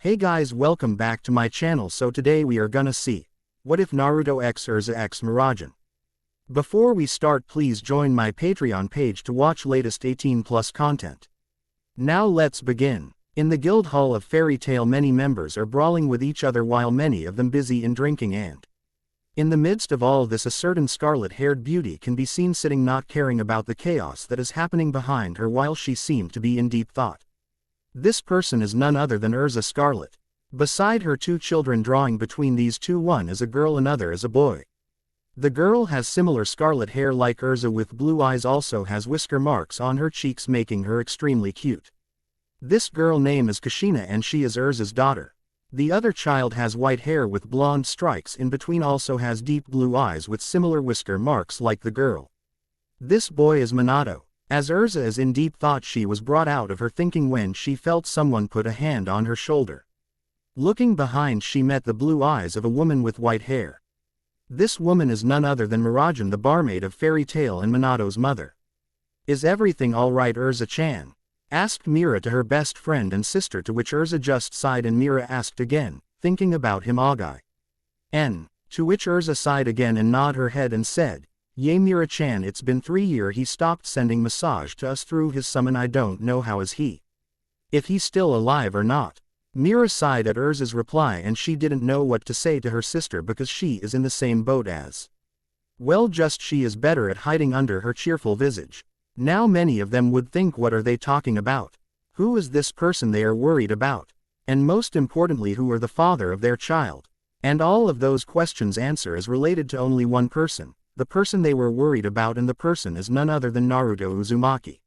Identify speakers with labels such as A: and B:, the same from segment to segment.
A: Hey guys, welcome back to my channel. So today we are gonna see, what if Naruto x Erza x Mirajane? Before we start, please join my Patreon page to watch latest 18+ content. Now let's begin. In the guild hall of Fairy Tail, many members are brawling with each other while many of them busy in drinking, and in the midst of all this a certain scarlet-haired beauty can be seen sitting not caring about the chaos that is happening behind her while she seemed to be in deep thought. This person is none other than Erza Scarlet. Beside her, two children drawing between these two, one is a girl, another is a boy. The girl has similar scarlet hair like Erza with blue eyes, also has whisker marks on her cheeks making her extremely cute. This girl name is Kushina and she is Erza's daughter. The other child has white hair with blonde stripes in between, also has deep blue eyes with similar whisker marks like the girl. This boy is Minato. As Erza is in deep thought, she was brought out of her thinking when she felt someone put a hand on her shoulder. Looking behind, she met the blue eyes of a woman with white hair. This woman is none other than Mirajane, the barmaid of Fairy Tail and Minato's mother. "Is everything alright, Erza-chan?" asked Mira to her best friend and sister, to which Erza just sighed and Mira asked again, thinking about him Agai. To which Erza sighed again and nodded her head and said, "Yay Mirajane, it's been 3 years he stopped sending massage to us through his summon. I don't know how is he. If he's still alive or not." Mira sighed at Erza's reply and she didn't know what to say to her sister because she is in the same boat as well, just she is better at hiding under her cheerful visage. Now many of them would think, what are they talking about? Who is this person they are worried about? And most importantly, who are the father of their child? And all of those questions' answer is related to only one person. The person they were worried about, and the person is none other than Naruto Uzumaki.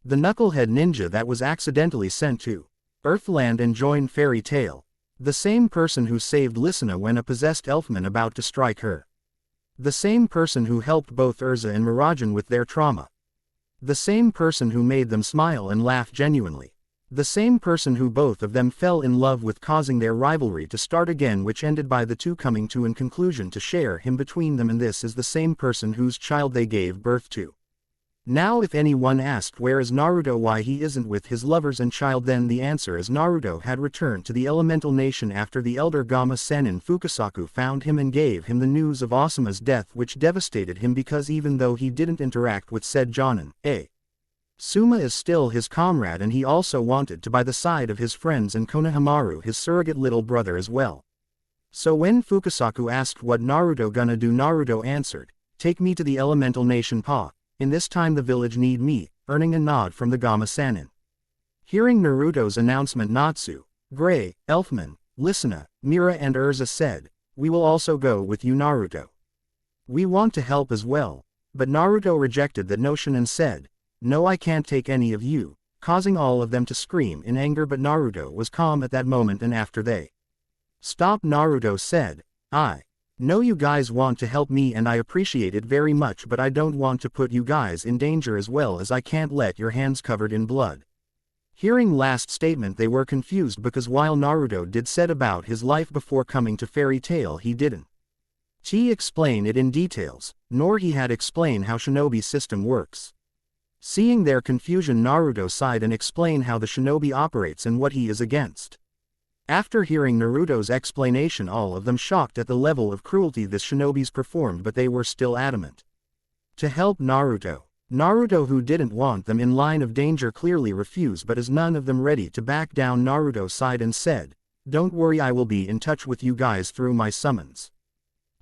A: The knucklehead ninja that was accidentally sent to Earthland and joined Fairy Tail. The same person who saved Listener when a possessed elfman about to strike her. The same person who helped both Erza and Mirajane with their trauma. The same person who made them smile and laugh genuinely. The same person who both of them fell in love with, causing their rivalry to start again, which ended by the two coming to a conclusion to share him between them, and this is the same person whose child they gave birth to. Now if anyone asked where is Naruto, why he isn't with his lovers and child, then the answer is Naruto had returned to the elemental nation after the elder Gama Sennin Fukasaku found him and gave him the news of Asuma's death, which devastated him because even though he didn't interact with said Jonin, Suma is still his comrade, and he also wanted to by the side of his friends and Konohamaru, his surrogate little brother, as well. So when Fukasaku asked what Naruto gonna do, Naruto answered, "Take me to the elemental nation Pa. In this time the village need me," earning a nod from the Gama Sennin. Hearing Naruto's announcement, Natsu, Gray, Elfman, Listener, Mira and Erza said, "We will also go with you, Naruto. We want to help as well." But Naruto rejected that notion and said, "No, I can't take any of you," causing all of them to scream in anger, but Naruto was calm at that moment, and after they stopped, Naruto said, "I know you guys want to help me and I appreciate it very much, but I don't want to put you guys in danger as well as I can't let your hands covered in blood." Hearing last statement, they were confused because while Naruto did said about his life before coming to Fairy Tail, he didn't explain it in details, nor he had explained how shinobi system works. Seeing their confusion, Naruto sighed and explained how the shinobi operates and what he is against. After hearing Naruto's explanation, all of them shocked at the level of cruelty this shinobis performed, but they were still adamant to help Naruto. Naruto, who didn't want them in line of danger, clearly refused, but as none of them ready to back down, Naruto sighed and said, "Don't worry, I will be in touch with you guys through my summons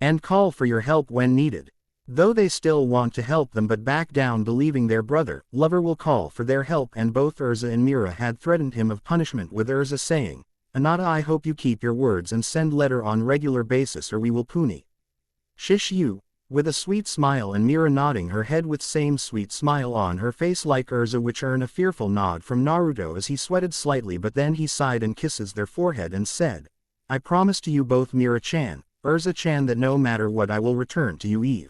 A: and call for your help when needed." Though they still want to help them but back down, believing their brother, lover will call for their help, and both Erza and Mira had threatened him of punishment, with Erza saying, "Anata, I hope you keep your words and send letter on regular basis or we will puni shish you," with a sweet smile, and Mira nodding her head with same sweet smile on her face like Erza, which earned a fearful nod from Naruto as he sweated slightly, but then he sighed and kisses their forehead and said, "I promise to you both, Mira-chan, Erza-chan, that no matter what I will return to you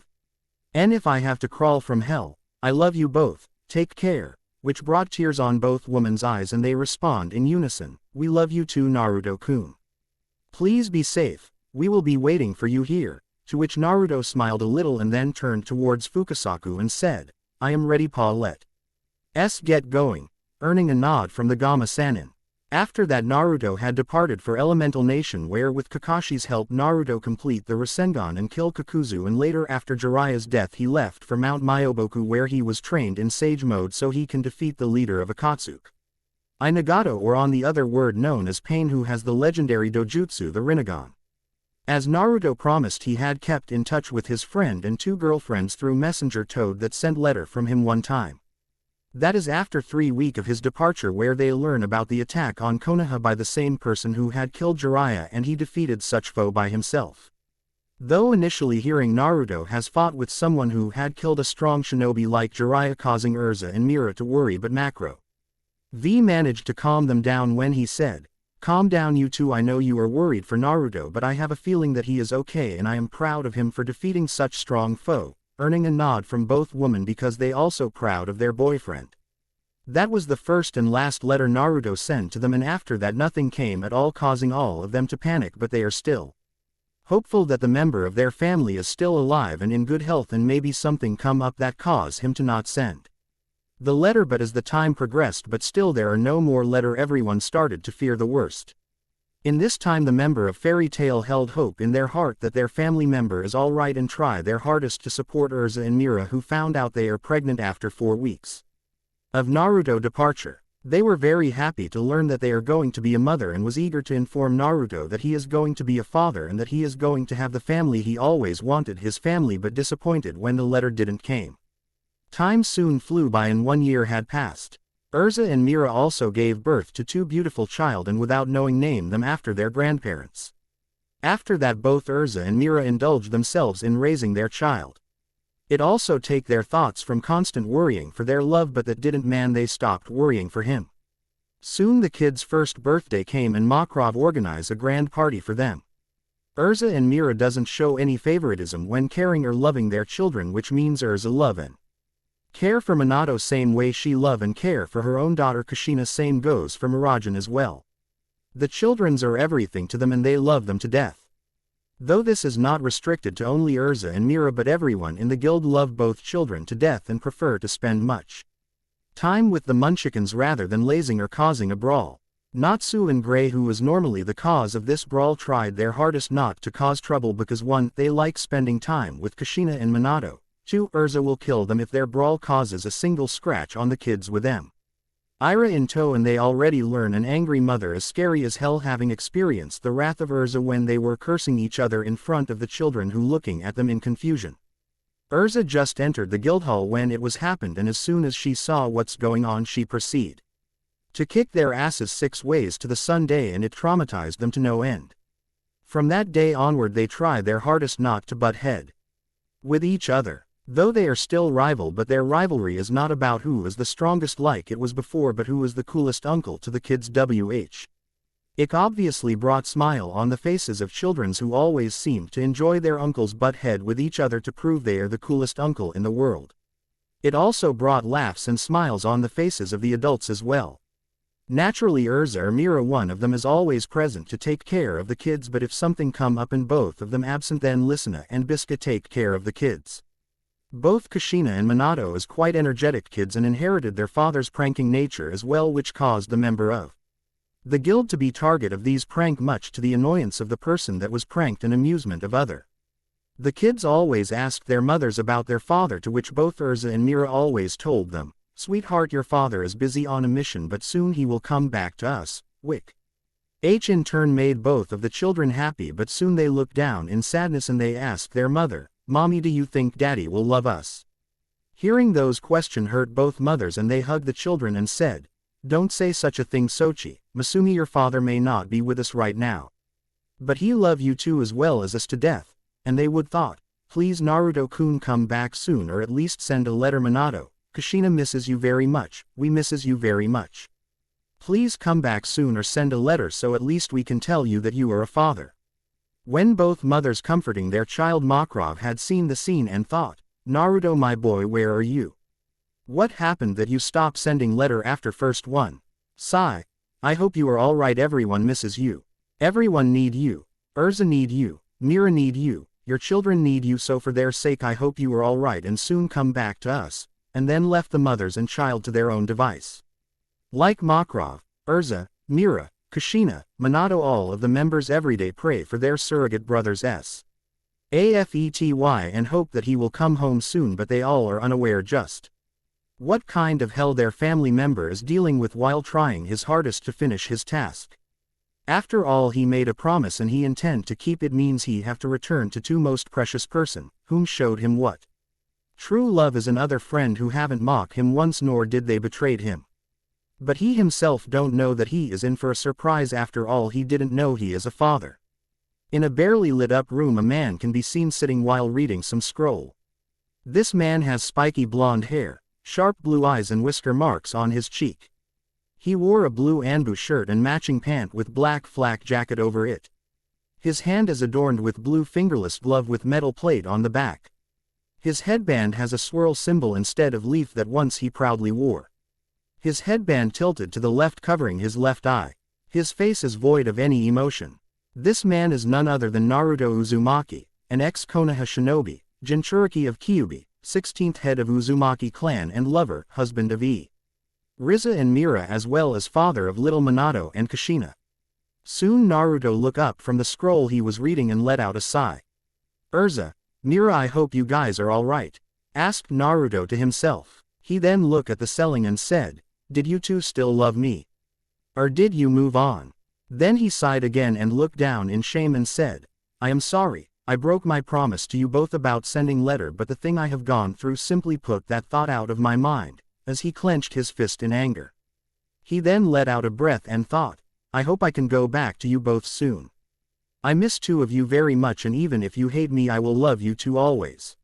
A: and if I have to crawl from hell. I love you both, take care," which brought tears on both women's eyes, and they respond in unison, "We love you too, Naruto-kun. Please be safe, we will be waiting for you here," to which Naruto smiled a little and then turned towards Fukasaku and said, "I am ready Pa, let's get going," earning a nod from the Gama Sennin. After that Naruto had departed for Elemental Nation where with Kakashi's help Naruto complete the Rasengan and kill Kakuzu, and later after Jiraiya's death he left for Mount Myoboku where he was trained in Sage mode so he can defeat the leader of Akatsuki. Nagato, or on the other word known as Pain, who has the legendary dojutsu the Rinnegan. As Naruto promised, he had kept in touch with his friend and two girlfriends through Messenger Toad that sent letter from him one time. That is after 3 weeks of his departure where they learn about the attack on Konoha by the same person who had killed Jiraiya, and he defeated such foe by himself. Though initially hearing Naruto has fought with someone who had killed a strong shinobi like Jiraiya, causing Erza and Mira to worry, but Macro V managed to calm them down when he said, "Calm down you two, I know you are worried for Naruto but I have a feeling that he is okay and I am proud of him for defeating such strong foe," earning a nod from both women because they also proud of their boyfriend. That was the first and last letter Naruto sent to them, and after that nothing came at all, causing all of them to panic, but they are still hopeful that the member of their family is still alive and in good health, and maybe something come up that cause him to not send the letter. But as the time progressed but still there are no more letter, everyone started to fear the worst. In this time the member of Fairy Tail held hope in their heart that their family member is alright and try their hardest to support Erza and Mira, who found out they are pregnant after 4 weeks of Naruto departure. They were very happy to learn that they are going to be a mother and was eager to inform Naruto that he is going to be a father and that he is going to have the family he always wanted, his family, but disappointed when the letter didn't came. Time soon flew by and 1 year had passed. Erza and Mira also gave birth to 2 beautiful child and without knowing named them after their grandparents. After that both Erza and Mira indulged themselves in raising their child. It also take their thoughts from constant worrying for their love, but that didn't man they stopped worrying for him. Soon the kid's first birthday came and Makrov organized a grand party for them. Erza and Mira doesn't show any favoritism when caring or loving their children, which means Erza love and care for Minato same way she love and care for her own daughter Kushina, same goes for Mirajane as well. The childrens are everything to them and they love them to death. Though this is not restricted to only Erza and Mira, but everyone in the guild love both children to death and prefer to spend much time with the munchkins rather than lazing or causing a brawl. Natsu and Gray, who was normally the cause of this brawl, tried their hardest not to cause trouble because 1. They like spending time with Kushina and Minato. 2. Erza will kill them if their brawl causes a single scratch on the kids with them. Ira in tow, and they already learn an angry mother is scary as hell, having experienced the wrath of Erza when they were cursing each other in front of the children who looking at them in confusion. Erza just entered the guild hall when it was happened, and as soon as she saw what's going on she proceeded to kick their asses 6 ways to the Sunday, and it traumatized them to no end. From that day onward they try their hardest not to butt head with each other. Though they are still rival, but their rivalry is not about who is the strongest like it was before, but who is the coolest uncle to the kids. It obviously brought smile on the faces of children who always seemed to enjoy their uncles butt head with each other to prove they are the coolest uncle in the world. It also brought laughs and smiles on the faces of the adults as well. Naturally Erza or Mira, one of them, is always present to take care of the kids, but if something come up and both of them absent, then Lysina and Bisca take care of the kids. Both Kushina and Minato is quite energetic kids and inherited their father's pranking nature as well, which caused the member of the guild to be target of these prank, much to the annoyance of the person that was pranked and amusement of other. The kids always asked their mothers about their father, to which both Erza and Mira always told them, "Sweetheart, your father is busy on a mission, but soon he will come back to us, Wick." H in turn made both of the children happy, but soon they looked down in sadness and they asked their mother, "Mommy, do you think Daddy will love us?" Hearing those questions hurt both mothers and they hugged the children and said, "Don't say such a thing, Sochi. Masumi, your father may not be with us right now, but he love you too as well as us to death." And they would thought, "Please Naruto-kun, come back soon, or at least send a letter. Minato, Kushina misses you very much, we misses you very much. Please come back soon or send a letter so at least we can tell you that you are a father." When both mothers comforting their child, Makrov had seen the scene and thought, "Naruto, my boy, where are you? What happened that you stopped sending letter after first one? Sigh. I hope you are alright. Everyone misses you. Everyone need you. Erza need you. Mira need you. Your children need you, so for their sake I hope you are alright and soon come back to us," and then left the mothers and child to their own device. Like Makrov, Erza, Mira, Kushina, Minato, all of the members everyday pray for their surrogate brother's AFETY and hope that he will come home soon, but they all are unaware just what kind of hell their family member is dealing with while trying his hardest to finish his task. After all, he made a promise and he intend to keep it, means he have to return to two most precious person, whom showed him what true love is, another friend who haven't mocked him once nor did they betrayed him. But he himself don't know that he is in for a surprise. After all, he didn't know he is a father. In a barely lit up room a man can be seen sitting while reading some scroll. This man has spiky blonde hair, sharp blue eyes and whisker marks on his cheek. He wore a blue Anbu shirt and matching pant with black flak jacket over it. His hand is adorned with blue fingerless glove with metal plate on the back. His headband has a swirl symbol instead of leaf that once he proudly wore. His headband tilted to the left covering his left eye. His face is void of any emotion. This man is none other than Naruto Uzumaki, an ex-Konoha shinobi, Jinchuriki of Kyubi, 16th head of Uzumaki clan and lover, husband of Erza and Mira, as well as father of little Minato and Kushina. Soon Naruto looked up from the scroll he was reading and let out a sigh. Erza, Mira, I hope you guys are alright, asked Naruto to himself. He then looked at the ceiling and said, did you two still love me? Or did you move on? Then he sighed again and looked down in shame and said, I am sorry, I broke my promise to you both about sending letter, but the thing I have gone through simply put that thought out of my mind, as he clenched his fist in anger. He then let out a breath and thought, I hope I can go back to you both soon. I miss two of you very much, and even if you hate me I will love you two always.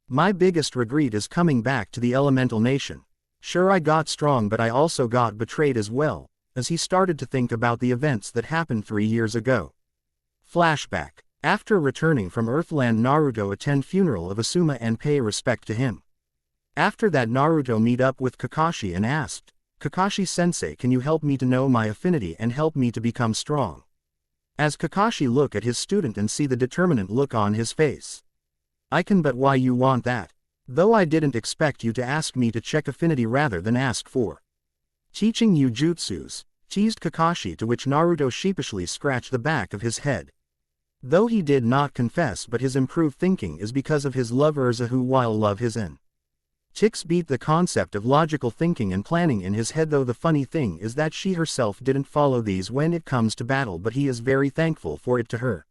A: My biggest regret is coming back to the elemental nation. Sure, I got strong, but I also got betrayed as well, as he started to think about the events that happened 3 years ago. Flashback. After returning from Earthland, Naruto attend funeral of Asuma and pay respect to him. After that, Naruto meet up with Kakashi and asked, Kakashi-sensei, can you help me to know my affinity and help me to become strong? As Kakashi look at his student and see the determinant look on his face. I can, but why you want that? Though I didn't expect you to ask me to check affinity rather than ask for teaching you jutsus, teased Kakashi, to which Naruto sheepishly scratched the back of his head. Though he did not confess, but his improved thinking is because of his love Erza, who while love his in ticks beat the concept of logical thinking and planning in his head, though the funny thing is that she herself didn't follow these when it comes to battle, but he is very thankful for it to her.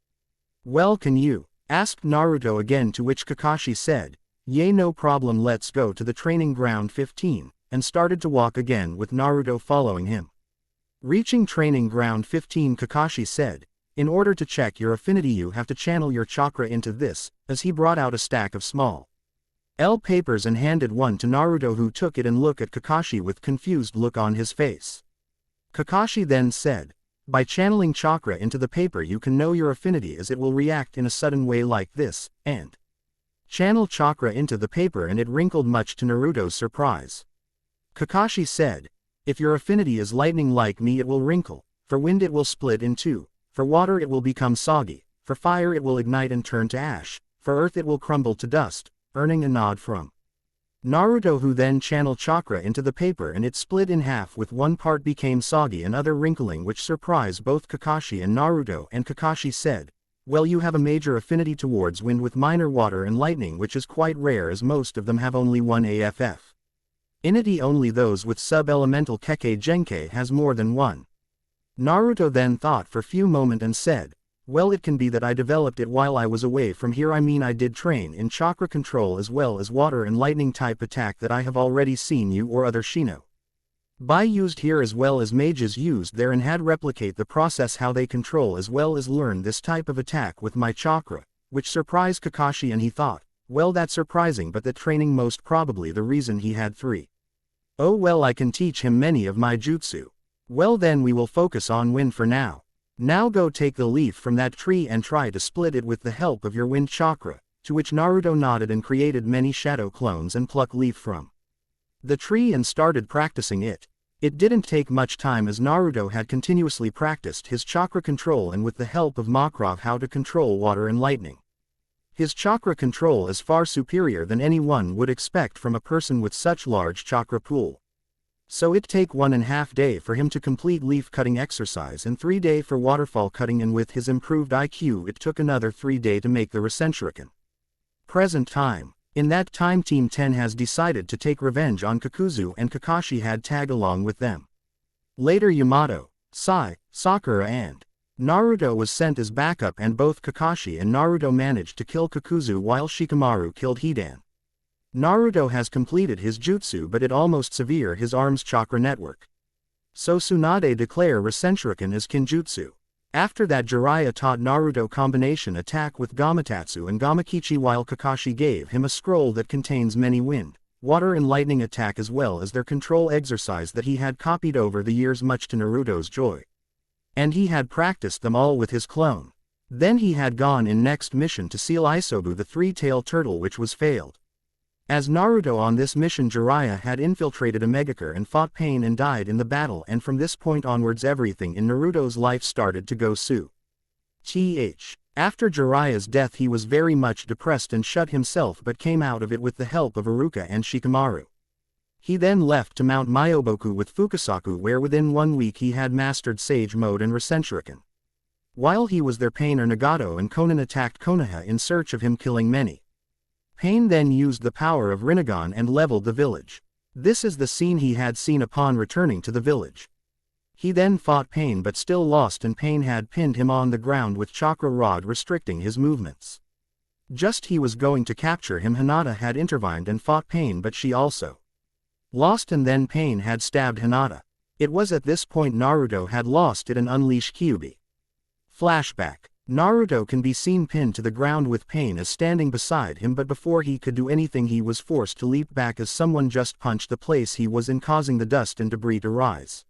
A: Well, can you? Asked Naruto again, to which Kakashi said, yay, no problem, let's go to the training ground 15, and started to walk again with Naruto following him. Reaching training ground 15, Kakashi said, in order to check your affinity you have to channel your chakra into this, as he brought out a stack of small papers and handed one to Naruto, who took it and looked at Kakashi with confused look on his face. Kakashi then said, by channeling chakra into the paper you can know your affinity, as it will react in a sudden way like this, and channel chakra into the paper, and it wrinkled much to Naruto's surprise. Kakashi said, if your affinity is lightning like me it will wrinkle, for wind it will split in two, for water it will become soggy, for fire it will ignite and turn to ash, for earth it will crumble to dust, earning a nod from Naruto, who then channeled chakra into the paper and it split in half, with one part became soggy and other wrinkling, which surprised both Kakashi and Naruto, and Kakashi said, well, you have a major affinity towards wind with minor water and lightning, which is quite rare as most of them have only one AFF. Inity, only those with sub-elemental Kekkei Genkei has more than one. Naruto then thought for few moments and said, well, it can be that I developed it while I was away from here. I mean, I did train in chakra control as well as water and lightning type attack that I have already seen you or other Shino Bai used here, as well as mages used there, and had replicate the process how they control as well as learn this type of attack with my chakra, which surprised Kakashi, and he thought, well, that's surprising, but that training most probably the reason he had 3. Oh well, I can teach him many of my jutsu. Well then we will focus on wind for now. Now go take the leaf from that tree and try to split it with the help of your wind chakra, to which Naruto nodded and created many shadow clones and plucked leaf from the tree and started practicing it. It didn't take much time, as Naruto had continuously practiced his chakra control and with the help of Makrov how to control water and lightning. His chakra control is far superior than anyone would expect from a person with such large chakra pool. So it take 1.5 day for him to complete leaf cutting exercise and 3 day for waterfall cutting, and with his improved IQ it took another 3 day to make the Rasenshuriken. Present time. In that time Team 10 has decided to take revenge on Kakuzu, and Kakashi had tag along with them. Later Yamato, Sai, Sakura and Naruto was sent as backup, and both Kakashi and Naruto managed to kill Kakuzu while Shikamaru killed Hidan. Naruto has completed his jutsu, but it almost severe his arm's chakra network. So Tsunade declare Rasenshuriken as Kinjutsu. After that Jiraiya taught Naruto combination attack with Gamatatsu and Gamakichi, while Kakashi gave him a scroll that contains many wind, water and lightning attack as well as their control exercise that he had copied over the years, much to Naruto's joy. And he had practiced them all with his clone. Then he had gone in next mission to seal Isobu the three-tailed turtle, which was failed. As Naruto on this mission, Jiraiya had infiltrated Omegakure and fought Pain and died in the battle, and from this point onwards everything in Naruto's life started to go soup. After Jiraiya's death he was very much depressed and shut himself, but came out of it with the help of Iruka and Shikamaru. He then left to Mount Myoboku with Fukasaku, where within 1 week he had mastered Sage Mode and Rasenshuriken. While he was there, Pain or Nagato and Konan attacked Konoha in search of him, killing many. Pain then used the power of Rinnegan and leveled the village. This is the scene he had seen upon returning to the village. He then fought Pain but still lost, and Pain had pinned him on the ground with chakra rod restricting his movements. Just he was going to capture him, Hinata had intervened and fought Pain, but she also lost, and then Pain had stabbed Hinata. It was at this point Naruto had lost it and unleashed Kyuubi. Flashback. Naruto can be seen pinned to the ground with Pain as standing beside him, but before he could do anything he was forced to leap back as someone just punched the place he was in, causing the dust and debris to rise.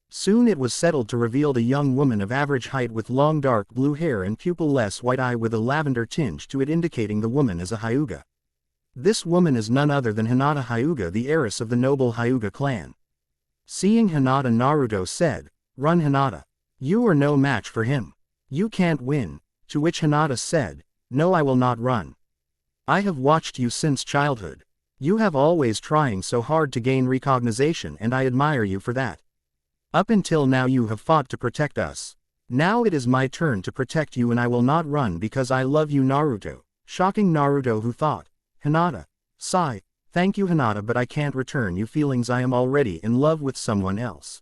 A: Soon it was settled to reveal a young woman of average height with long dark blue hair and pupil-less white eye with a lavender tinge to it, indicating the woman as a Hyuga. This woman is none other than Hinata Hyuga, the heiress of the noble Hyuga clan. Seeing Hinata, Naruto said, "Run, Hinata. You are no match for him. You can't win," to which Hinata said, "No, I will not run. I have watched you since childhood. You have always trying so hard to gain recognition, and I admire you for that. Up until now you have fought to protect us. Now it is my turn to protect you, and I will not run because I love you, Naruto." Shocking Naruto, who thought, "Hinata, sigh, thank you Hinata, but I can't return you feelings, I am already in love with someone else."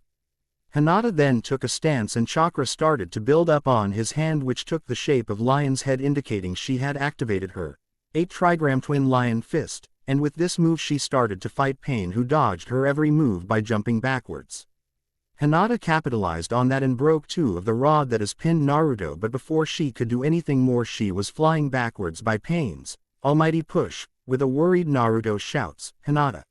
A: Hinata then took a stance and chakra started to build up on his hand, which took the shape of lion's head, indicating she had activated her 8-trigram twin lion fist, and with this move she started to fight Pain, who dodged her every move by jumping backwards. Hinata capitalized on that and broke 2 of the rod that has pinned Naruto, but before she could do anything more she was flying backwards by Pain's almighty push. With a worried Naruto shouts, "Hinata."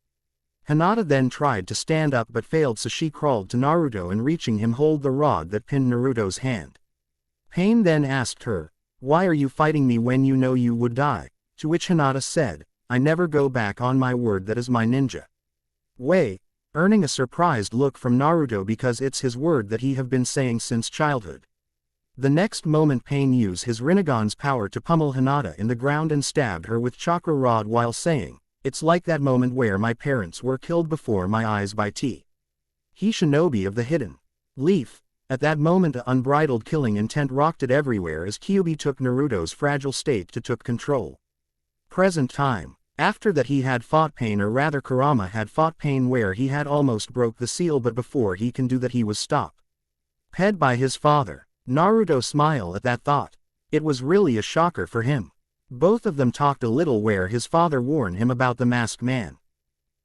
A: Hinata then tried to stand up but failed, so she crawled to Naruto and reaching him hold the rod that pinned Naruto's hand. Pain then asked her, "Why are you fighting me when you know you would die?" To which Hinata said, "I never go back on my word, that is my ninja way," earning a surprised look from Naruto because it's his word that he have been saying since childhood. The next moment Pain used his Rinnegan's power to pummel Hinata in the ground and stabbed her with chakra rod while saying, "It's like that moment where my parents were killed before my eyes by He Shinobi of the Hidden Leaf." At that moment a unbridled killing intent rocked it everywhere as Kyuubi took Naruto's fragile state to took control. Present time. After that he had fought Pain, or rather Kurama had fought Pain, where he had almost broke the seal, but before he can do that he was stopped by his father. Naruto smiled at that thought. It was really a shocker for him. Both of them talked a little where his father warned him about the masked man.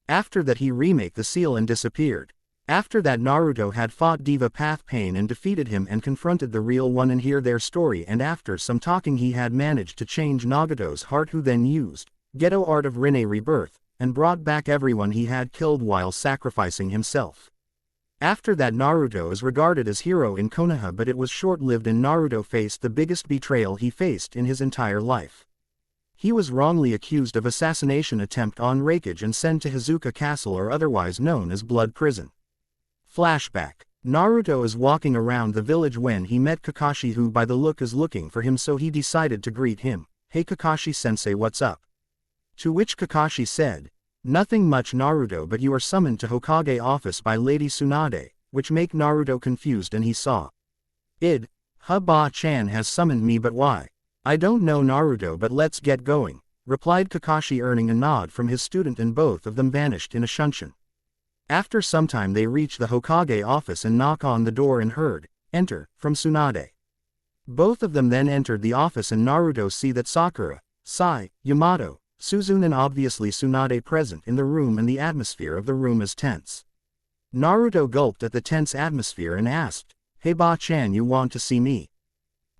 A: After that he remake the seal and disappeared. After that Naruto had fought Diva Path Pain and defeated him and confronted the real one and hear their story, and after some talking he had managed to change Nagato's heart, who then used Geto art of Rinne Rebirth, and brought back everyone he had killed while sacrificing himself. After that Naruto is regarded as hero in Konoha, but it was short-lived and Naruto faced the biggest betrayal he faced in his entire life. He was wrongly accused of assassination attempt on Raikage and sent to Hizuka Castle, or otherwise known as Blood Prison. Flashback. Naruto is walking around the village when he met Kakashi, who by the look is looking for him, so he decided to greet him. "Hey Kakashi sensei, what's up?" To which Kakashi said, Nothing much Naruto, but you are summoned to Hokage office by Lady Tsunade, which make Naruto confused and he saw. Ba-chan has summoned me, but why? I don't know Naruto, but let's get going, replied Kakashi, earning a nod from his student, and both of them vanished in a shunshin. After some time they reach the Hokage office and knock on the door and heard, "Enter," from Tsunade. Both of them then entered the office and Naruto see that Sakura, Sai, Yamato, Suzune and obviously Tsunade present in the room, and the atmosphere of the room is tense. Naruto gulped at the tense atmosphere and asked, "Hey Ba-chan, you want to see me?"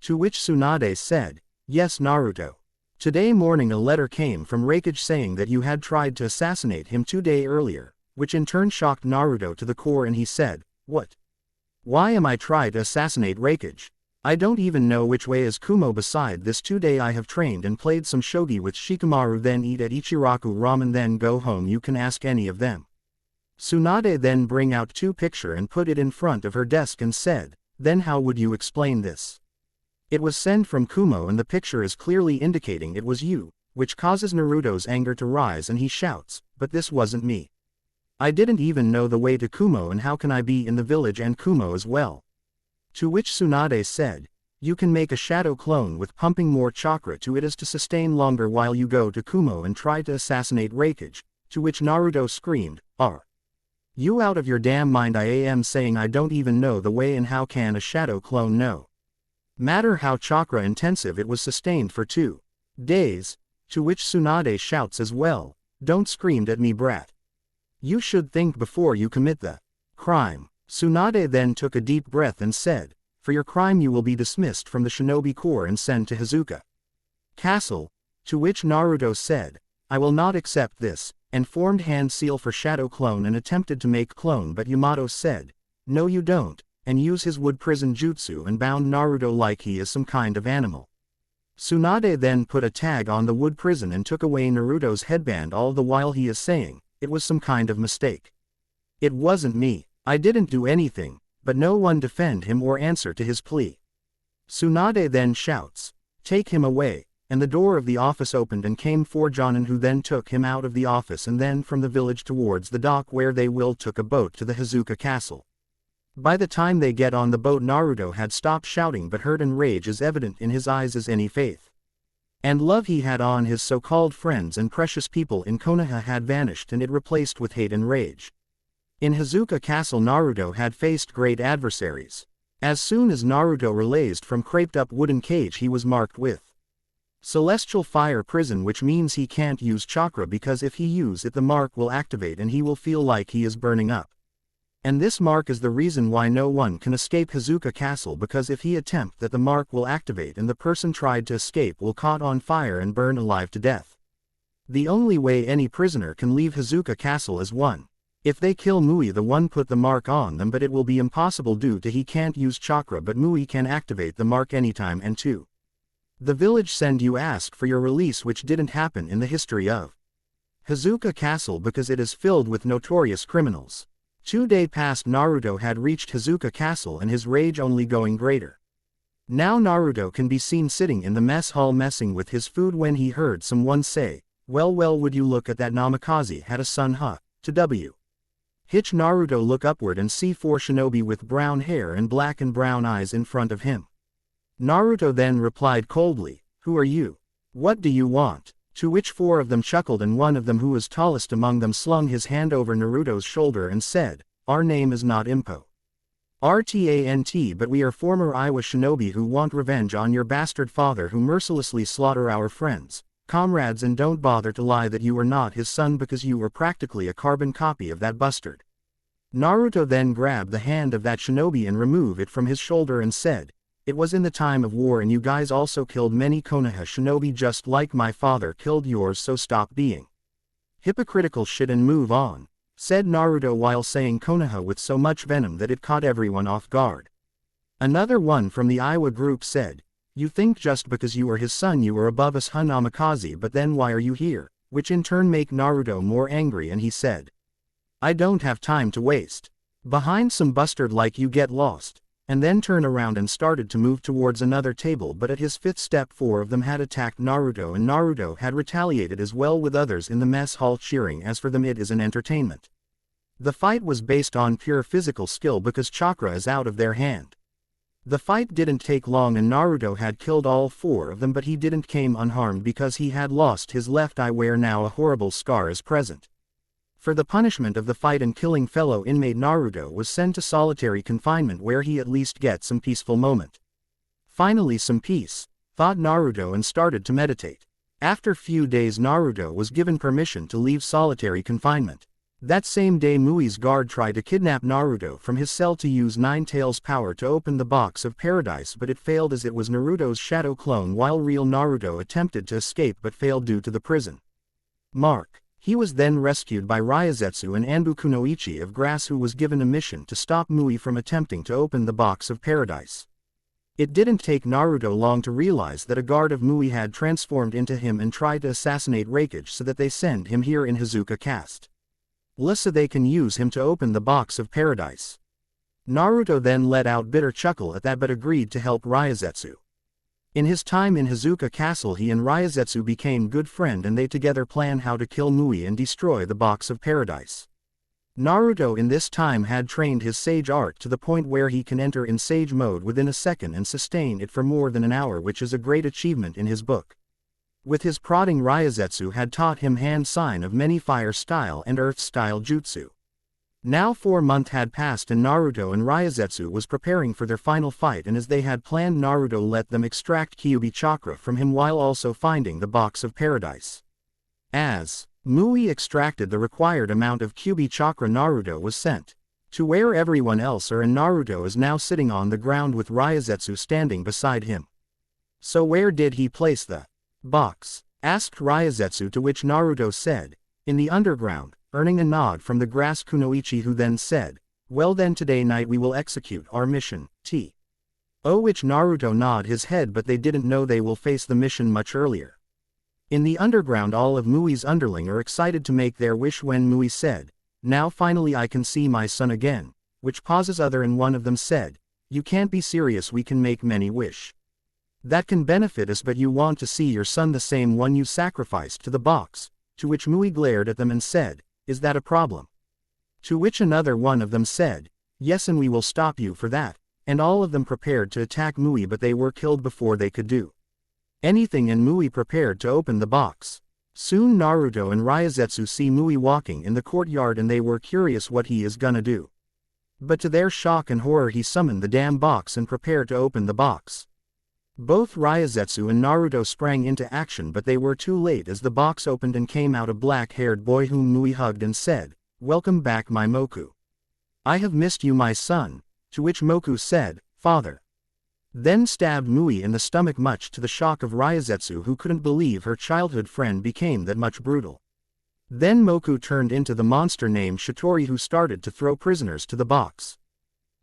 A: To which Tsunade said, "Yes Naruto. Today morning a letter came from Raikage saying that you had tried to assassinate him 2 days earlier," which in turn shocked Naruto to the core, and he said, "What? Why am I trying to assassinate Raikage? I don't even know which way is Kumo. Beside this 2 days I have trained and played some shogi with Shikamaru, then eat at Ichiraku ramen, then go home. You can ask any of them." Tsunade then bring out 2 pictures and put it in front of her desk and said, "Then how would you explain this? It was sent from Kumo and the picture is clearly indicating it was you," which causes Naruto's anger to rise and he shouts, "But this wasn't me. I didn't even know the way to Kumo, and how can I be in the village and Kumo as well?" To which Tsunade said, "You can make a shadow clone with pumping more chakra to it as to sustain longer while you go to Kumo and try to assassinate Raikage," to which Naruto screamed, "Are you out of your damn mind? I am saying I don't even know the way, and how can a shadow clone know matter how chakra intensive it was sustained for 2 days, to which Tsunade shouts as well, "Don't scream at me, brat. You should think before you commit the crime." Tsunade then took a deep breath and said, "For your crime you will be dismissed from the Shinobi Corps and sent to Hizuka Castle," to which Naruto said, "I will not accept this," and formed hand seal for shadow clone and attempted to make clone, but Yamato said, "No you don't," and use his wood prison jutsu and bound Naruto like he is some kind of animal. Tsunade then put a tag on the wood prison and took away Naruto's headband, all the while he is saying, "It was some kind of mistake. It wasn't me. I didn't do anything," but no one defend him or answer to his plea. Tsunade then shouts, "Take him away," and the door of the office opened and came 4 Jonin, who then took him out of the office and then from the village towards the dock, where they will took a boat to the Hizuka Castle. By the time they get on the boat, Naruto had stopped shouting, but hurt and rage is evident in his eyes as any faith and love he had on his so-called friends and precious people in Konoha had vanished, and it replaced with hate and rage. In Hizuka Castle Naruto had faced great adversaries. As soon as Naruto released from craped-up wooden cage, he was marked with Celestial Fire Prison, which means he can't use chakra, because if he use it the mark will activate and he will feel like he is burning up. And this mark is the reason why no one can escape Hizuka Castle, because if he attempt that the mark will activate and the person tried to escape will caught on fire and burn alive to death. The only way any prisoner can leave Hizuka Castle is 1. If they kill Mui, the one put the mark on them, but it will be impossible due to he can't use chakra, but Mui can activate the mark anytime, and 2. The village send you ask for your release, which didn't happen in the history of Hizuka Castle because it is filled with notorious criminals. 2 days past Naruto had reached Hizuka Castle and his rage only going greater. Now Naruto can be seen sitting in the mess hall messing with his food when he heard someone say, well would you look at that, Namikaze had a son to W. Hitch. Naruto look upward and see 4 shinobi with brown hair and brown eyes in front of him. Naruto then replied coldly, "Who are you? What do you want?" To which 4 of them chuckled, and one of them, who was tallest among them, slung his hand over Naruto's shoulder and said, "Our name is not Impo Rtant, but we are former Iwa shinobi who want revenge on your bastard father who mercilessly slaughter our friends, comrades, and don't bother to lie that you are not his son, because you are practically a carbon copy of that bastard." Naruto then grabbed the hand of that shinobi and removed it from his shoulder and said, "It was in the time of war and you guys also killed many Konoha shinobi just like my father killed yours, so stop being hypocritical shit and move on," said Naruto while saying Konoha with so much venom that it caught everyone off guard. Another one from the Iwa group said, "You think just because you are his son you are above us, Namikaze, but then why are you here?" Which in turn make Naruto more angry, and he said, "I don't have time to waste behind some bastard like you, get lost." and then turned around and started to move towards another table, but at his fifth step 4 of them had attacked Naruto, and Naruto had retaliated as well, with others in the mess hall cheering. As for them, it is an entertainment. The fight was based on pure physical skill because chakra is out of their hand. The fight didn't take long and Naruto had killed all 4 of them, but he didn't came unharmed because he had lost his left eye, where now a horrible scar is present. For the punishment of the fight and killing fellow inmate, Naruto was sent to solitary confinement, where he at least gets some peaceful moment. Finally some peace, thought Naruto, and started to meditate. After few days Naruto was given permission to leave solitary confinement. That same day Mui's guard tried to kidnap Naruto from his cell to use Nine Tails' power to open the box of paradise, but it failed as it was Naruto's shadow clone, while real Naruto attempted to escape but failed due to the prison. Mark. He was then rescued by Ryazetsu and Anbukunoichi of Grass, who was given a mission to stop Mui from attempting to open the box of paradise. It didn't take Naruto long to realize that a guard of Mui had transformed into him and tried to assassinate Raikage, so that they send him here in Hizuka Cast, so they can use him to open the box of paradise. Naruto then let out bitter chuckle at that, but agreed to help Ryazetsu. In his time in Hizuka Castle, he and Ryazetsu became good friend, and they together plan how to kill Mui and destroy the box of paradise. Naruto in this time had trained his sage art to the point where he can enter in sage mode within a second and sustain it for more than an hour, which is a great achievement in his book. With his prodding, Ryazetsu had taught him hand sign of many fire style and earth style jutsu. Now 4 months had passed and Naruto and Ryazetsu was preparing for their final fight, and as they had planned, Naruto let them extract Kyuubi chakra from him while also finding the box of paradise. As Mui extracted the required amount of Kyuubi chakra, Naruto was sent to where everyone else are, and Naruto is now sitting on the ground with Ryazetsu standing beside him. So where did he place the box? Asked Ryazetsu, to which Naruto said, in the underground, earning a nod from the Grass Kunoichi, who then said, well then today night we will execute our mission, which Naruto nod his head, but they didn't know they will face the mission much earlier. In the underground all of Mui's underling are excited to make their wish when Mui said, now finally I can see my son again, which pauses other, and one of them said, you can't be serious, we can make many wish that can benefit us, but you want to see your son, the same one you sacrificed to the box, to which Mui glared at them and said, is that a problem? To which another one of them said, yes, and we will stop you for that, and all of them prepared to attack Mui, but they were killed before they could do anything, and Mui prepared to open the box. Soon Naruto and Ryazetsu see Mui walking in the courtyard, and they were curious what he is gonna do. But to their shock and horror he summoned the damn box and prepared to open the box. Both Ryazetsu and Naruto sprang into action, but they were too late, as the box opened and came out a black-haired boy whom Mui hugged and said, welcome back my Moku. I have missed you my son, to which Moku said, father. Then stabbed Mui in the stomach, much to the shock of Ryazetsu, who couldn't believe her childhood friend became that much brutal. Then Moku turned into the monster named Shitori, who started to throw prisoners to the box.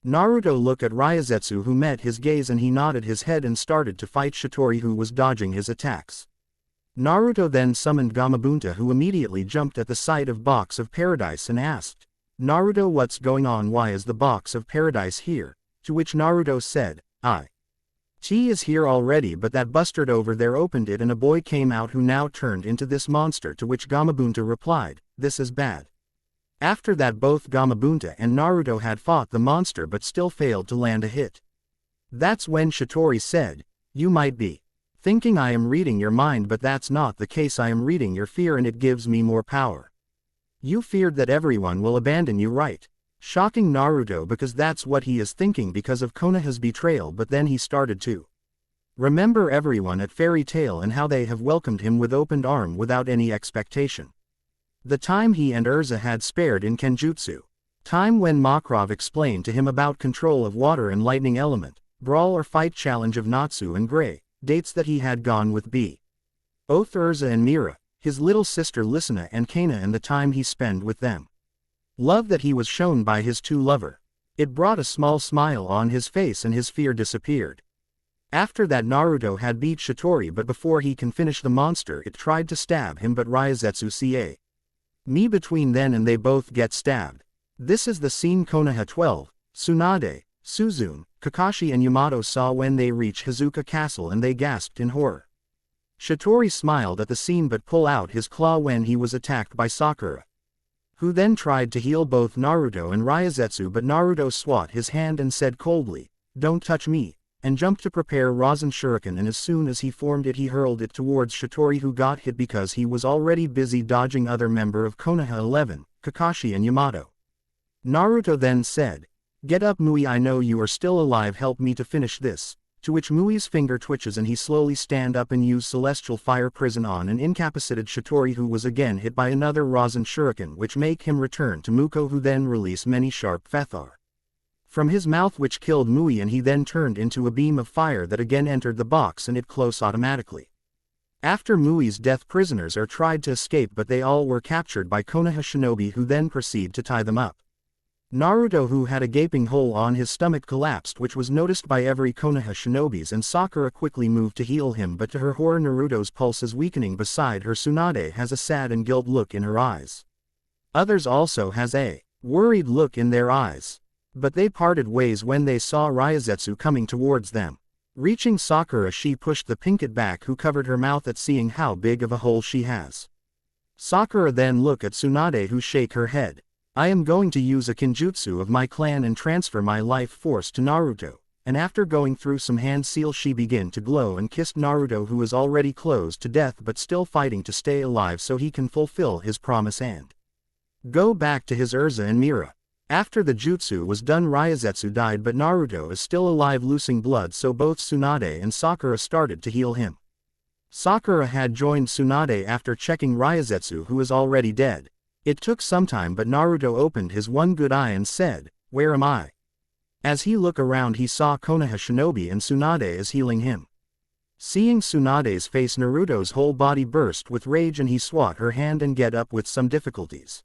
A: Naruto looked at Ryazetsu, who met his gaze, and he nodded his head and started to fight Shitori, who was dodging his attacks. Naruto then summoned Gamabunta, who immediately jumped at the sight of Box of Paradise and asked, Naruto, what's going on? Why is the Box of Paradise here? To which Naruto said, T is here already, but that bastard over there opened it and a boy came out who now turned into this monster, to which Gamabunta replied, this is bad. After that both Gamabunta and Naruto had fought the monster but still failed to land a hit. That's when Shitori said, you might be thinking I am reading your mind, but that's not the case. I am reading your fear and it gives me more power. You feared that everyone will abandon you, right? Shocking Naruto, because that's what he is thinking because of Konoha's betrayal, but then he started to remember everyone at Fairy Tail and how they have welcomed him with opened arm without any expectation. The time he and Erza had spared in Kenjutsu. Time when Makarov explained to him about control of water and lightning element, brawl or fight challenge of Natsu and Gray, dates that he had gone with both Erza and Mira, his little sister Lisana and Kana, and the time he spent with them. Love that he was shown by his two lover. It brought a small smile on his face and his fear disappeared. After that Naruto had beat Shitori, but before he can finish the monster it tried to stab him, but Ryazetsu ca. Me between then and they both get stabbed. This is the scene Konoha 12, Tsunade, Suzune, Kakashi and Yamato saw when they reached Hizuka Castle and they gasped in horror. Shitori smiled at the scene but pulled out his claw when he was attacked by Sakura, who then tried to heal both Naruto and Ryozetsu, but Naruto swat his hand and said coldly, "Don't touch me," and jumped to prepare Rasen Shuriken, and as soon as he formed it he hurled it towards Shitori, who got hit because he was already busy dodging other member of Konoha 11, Kakashi and Yamato. Naruto then said, "Get up Mui, I know you are still alive, help me to finish this," to which Mui's finger twitches and he slowly stand up and use Celestial Fire Prison on and incapacitated Shitori, who was again hit by another Rasen Shuriken, which make him return to Muko, who then release many sharp Fethar from his mouth which killed Mui, and he then turned into a beam of fire that again entered the box and it closed automatically. After Mui's death, prisoners are tried to escape but they all were captured by Konoha shinobi, who then proceed to tie them up. Naruto, who had a gaping hole on his stomach, collapsed, which was noticed by every Konoha shinobis, and Sakura quickly moved to heal him, but to her horror Naruto's pulse is weakening. Beside her, Tsunade has a sad and guilt look in her eyes. Others also has a worried look in their eyes. But they parted ways when they saw Ryozetsu coming towards them. Reaching Sakura, she pushed the Pinkett back, who covered her mouth at seeing how big of a hole she has. Sakura then looked at Tsunade, who shake her head. "I am going to use a kinjutsu of my clan and transfer my life force to Naruto," and after going through some hand seals she began to glow and kissed Naruto, who is already close to death but still fighting to stay alive so he can fulfill his promise and go back to his Erza and Mira. After the jutsu was done, Ryozetsu died, but Naruto is still alive, losing blood, so both Tsunade and Sakura started to heal him. Sakura had joined Tsunade after checking Ryozetsu, who is already dead. It took some time, but Naruto opened his one good eye and said, "Where am I?" As he looked around he saw Konoha shinobi and Tsunade is healing him. Seeing Tsunade's face, Naruto's whole body burst with rage and he swat her hand and get up with some difficulties.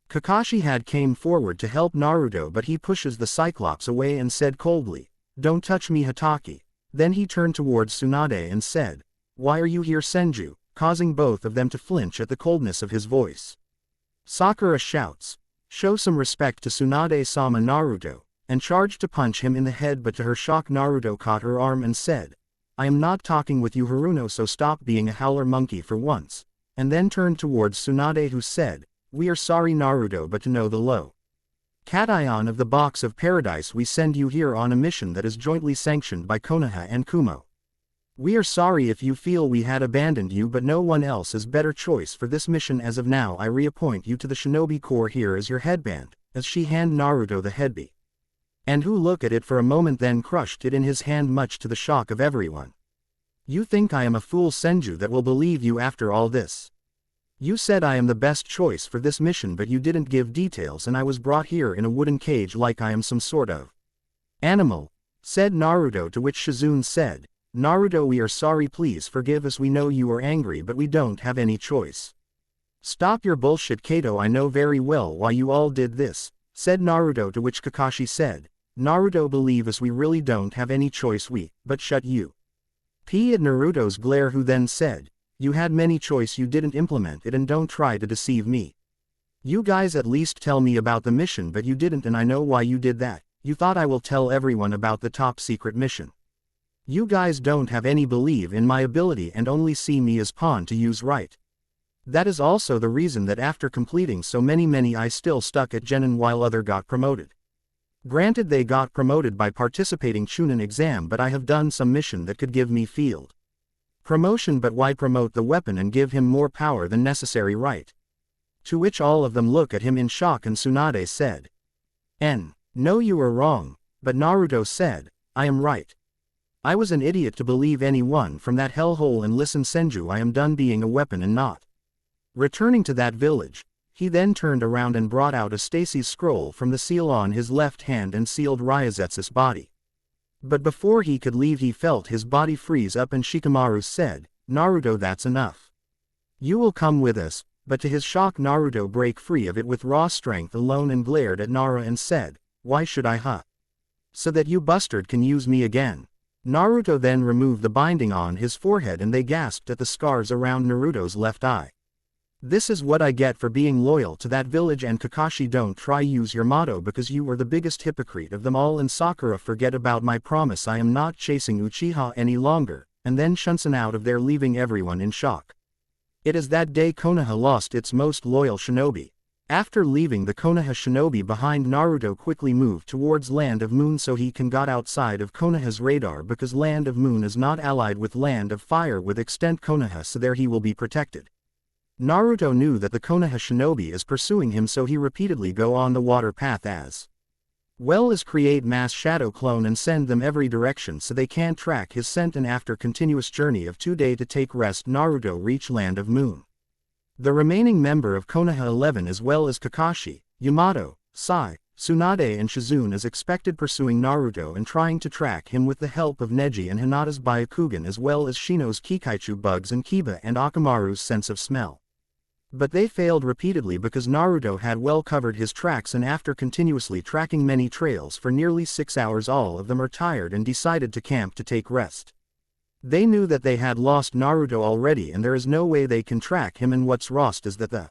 A: Kakashi had came forward to help Naruto, but he pushes the Cyclops away and said coldly, "Don't touch me, Hatake." Then he turned towards Tsunade and said, "Why are you here, Senju?" causing both of them to flinch at the coldness of his voice. Sakura shouts, "Show some respect to Tsunade-sama, Naruto," and charged to punch him in the head, but to her shock Naruto caught her arm and said, "I am not talking with you, Haruno, so stop being a howler monkey for once," and then turned towards Tsunade, who said, "We are sorry, Naruto, but to know the low cation of the box of paradise, we send you here on a mission that is jointly sanctioned by Konoha and Kumo. We are sorry if you feel we had abandoned you, but no one else is better choice for this mission. As of now, I reappoint you to the Shinobi Corps. Here is your headband," as she handed Naruto the headband, and who looked at it for a moment then crushed it in his hand, much to the shock of everyone. "You think I am a fool, Senju, that will believe you after all this? You said I am the best choice for this mission, but you didn't give details, and I was brought here in a wooden cage like I am some sort of animal," said Naruto, to which Shizune said, "Naruto, we are sorry, please forgive us, we know you are angry but we don't have any choice." "Stop your bullshit, Kato, I know very well why you all did this," said Naruto, to which Kakashi said, "Naruto, believe us, we really don't have any choice, but shut you p at Naruto's glare, who then said, "You had many choice, you didn't implement it, and don't try to deceive me. You guys at least tell me about the mission, but you didn't, and I know why you did that. You thought I will tell everyone about the top secret mission. You guys don't have any belief in my ability and only see me as pawn to use, right? That is also the reason that after completing so many I still stuck at Genin while other got promoted. Granted, they got promoted by participating Chunin exam, but I have done some mission that could give me field promotion, but why promote the weapon and give him more power than necessary, right?" To which all of them look at him in shock, and Tsunade said, "No, you are wrong," but Naruto said, "I am right. I was an idiot to believe anyone from that hellhole, and listen, Senju, I am done being a weapon and not." Returning to that village, he then turned around and brought out a Stacy's scroll from the seal on his left hand and sealed Ryozetsu's body. But before he could leave he felt his body freeze up, and Shikamaru said, "Naruto, that's enough. You will come with us," but to his shock Naruto break free of it with raw strength alone and glared at Nara and said, "Why should I, So that you bastard can use me again." Naruto then removed the binding on his forehead and they gasped at the scars around Naruto's left eye. This is what I get for being loyal to that village, and Kakashi, don't try use your motto because you were the biggest hypocrite of them all, and Sakura, forget about my promise, I am not chasing Uchiha any longer, and then Shunsan out of there, leaving everyone in shock. It is that day Konoha lost its most loyal shinobi. After leaving the Konoha shinobi behind, Naruto quickly moved towards Land of Moon so he can get outside of Konoha's radar, because Land of Moon is not allied with Land of Fire with extent Konoha, so there he will be protected. Naruto knew that the Konoha shinobi is pursuing him, so he repeatedly go on the water path as well as create mass shadow clone and send them every direction so they can't track his scent, and after continuous journey of 2 days to take rest, Naruto reach Land of Moon. The remaining member of Konoha 11 as well as Kakashi, Yamato, Sai, Tsunade and Shizune is expected pursuing Naruto and trying to track him with the help of Neji and Hinata's Byakugan as well as Shino's Kikaichu bugs and Kiba and Akamaru's sense of smell. But they failed repeatedly because Naruto had well covered his tracks, and after continuously tracking many trails for nearly 6 hours, all of them are tired and decided to camp to take rest. They knew that they had lost Naruto already and there is no way they can track him, and what's lost is that the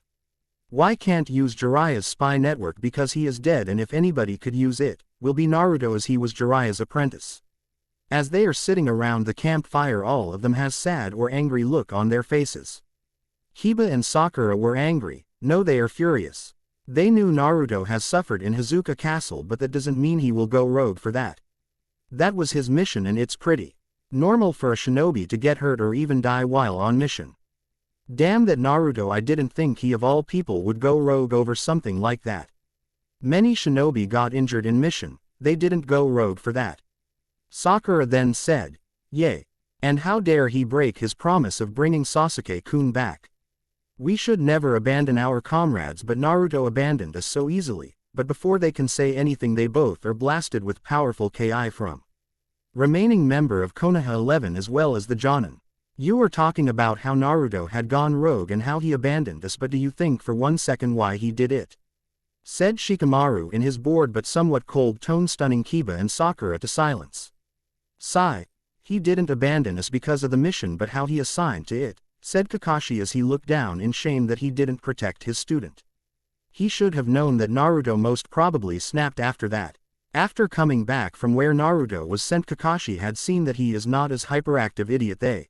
A: why can't use Jiraiya's spy network because he is dead, and if anybody could use it, will be Naruto as he was Jiraiya's apprentice. As they are sitting around the campfire, all of them has sad or angry look on their faces. Kiba and Sakura were angry, no, they are furious. They knew Naruto has suffered in Hazuka Castle, but that doesn't mean he will go rogue for that. That was his mission, and it's pretty normal for a shinobi to get hurt or even die while on mission. Damn that Naruto, I didn't think he of all people would go rogue over something like that. Many shinobi got injured in mission, they didn't go rogue for that. Sakura then said, "Yay. And how dare he break his promise of bringing Sasuke-kun back. We should never abandon our comrades, but Naruto abandoned us so easily." But before they can say anything, they both are blasted with powerful Ki from remaining member of Konoha 11 as well as the Jonin. You were talking about how Naruto had gone rogue and how he abandoned us, but do you think for 1 second why he did it? Said Shikamaru in his bored but somewhat cold tone, stunning Kiba and Sakura to silence. Sigh. He didn't abandon us because of the mission, but how he assigned to it, said Kakashi as he looked down in shame that he didn't protect his student. He should have known that Naruto most probably snapped after that. After coming back from where Naruto was sent, Kakashi had seen that he is not as hyperactive idiot they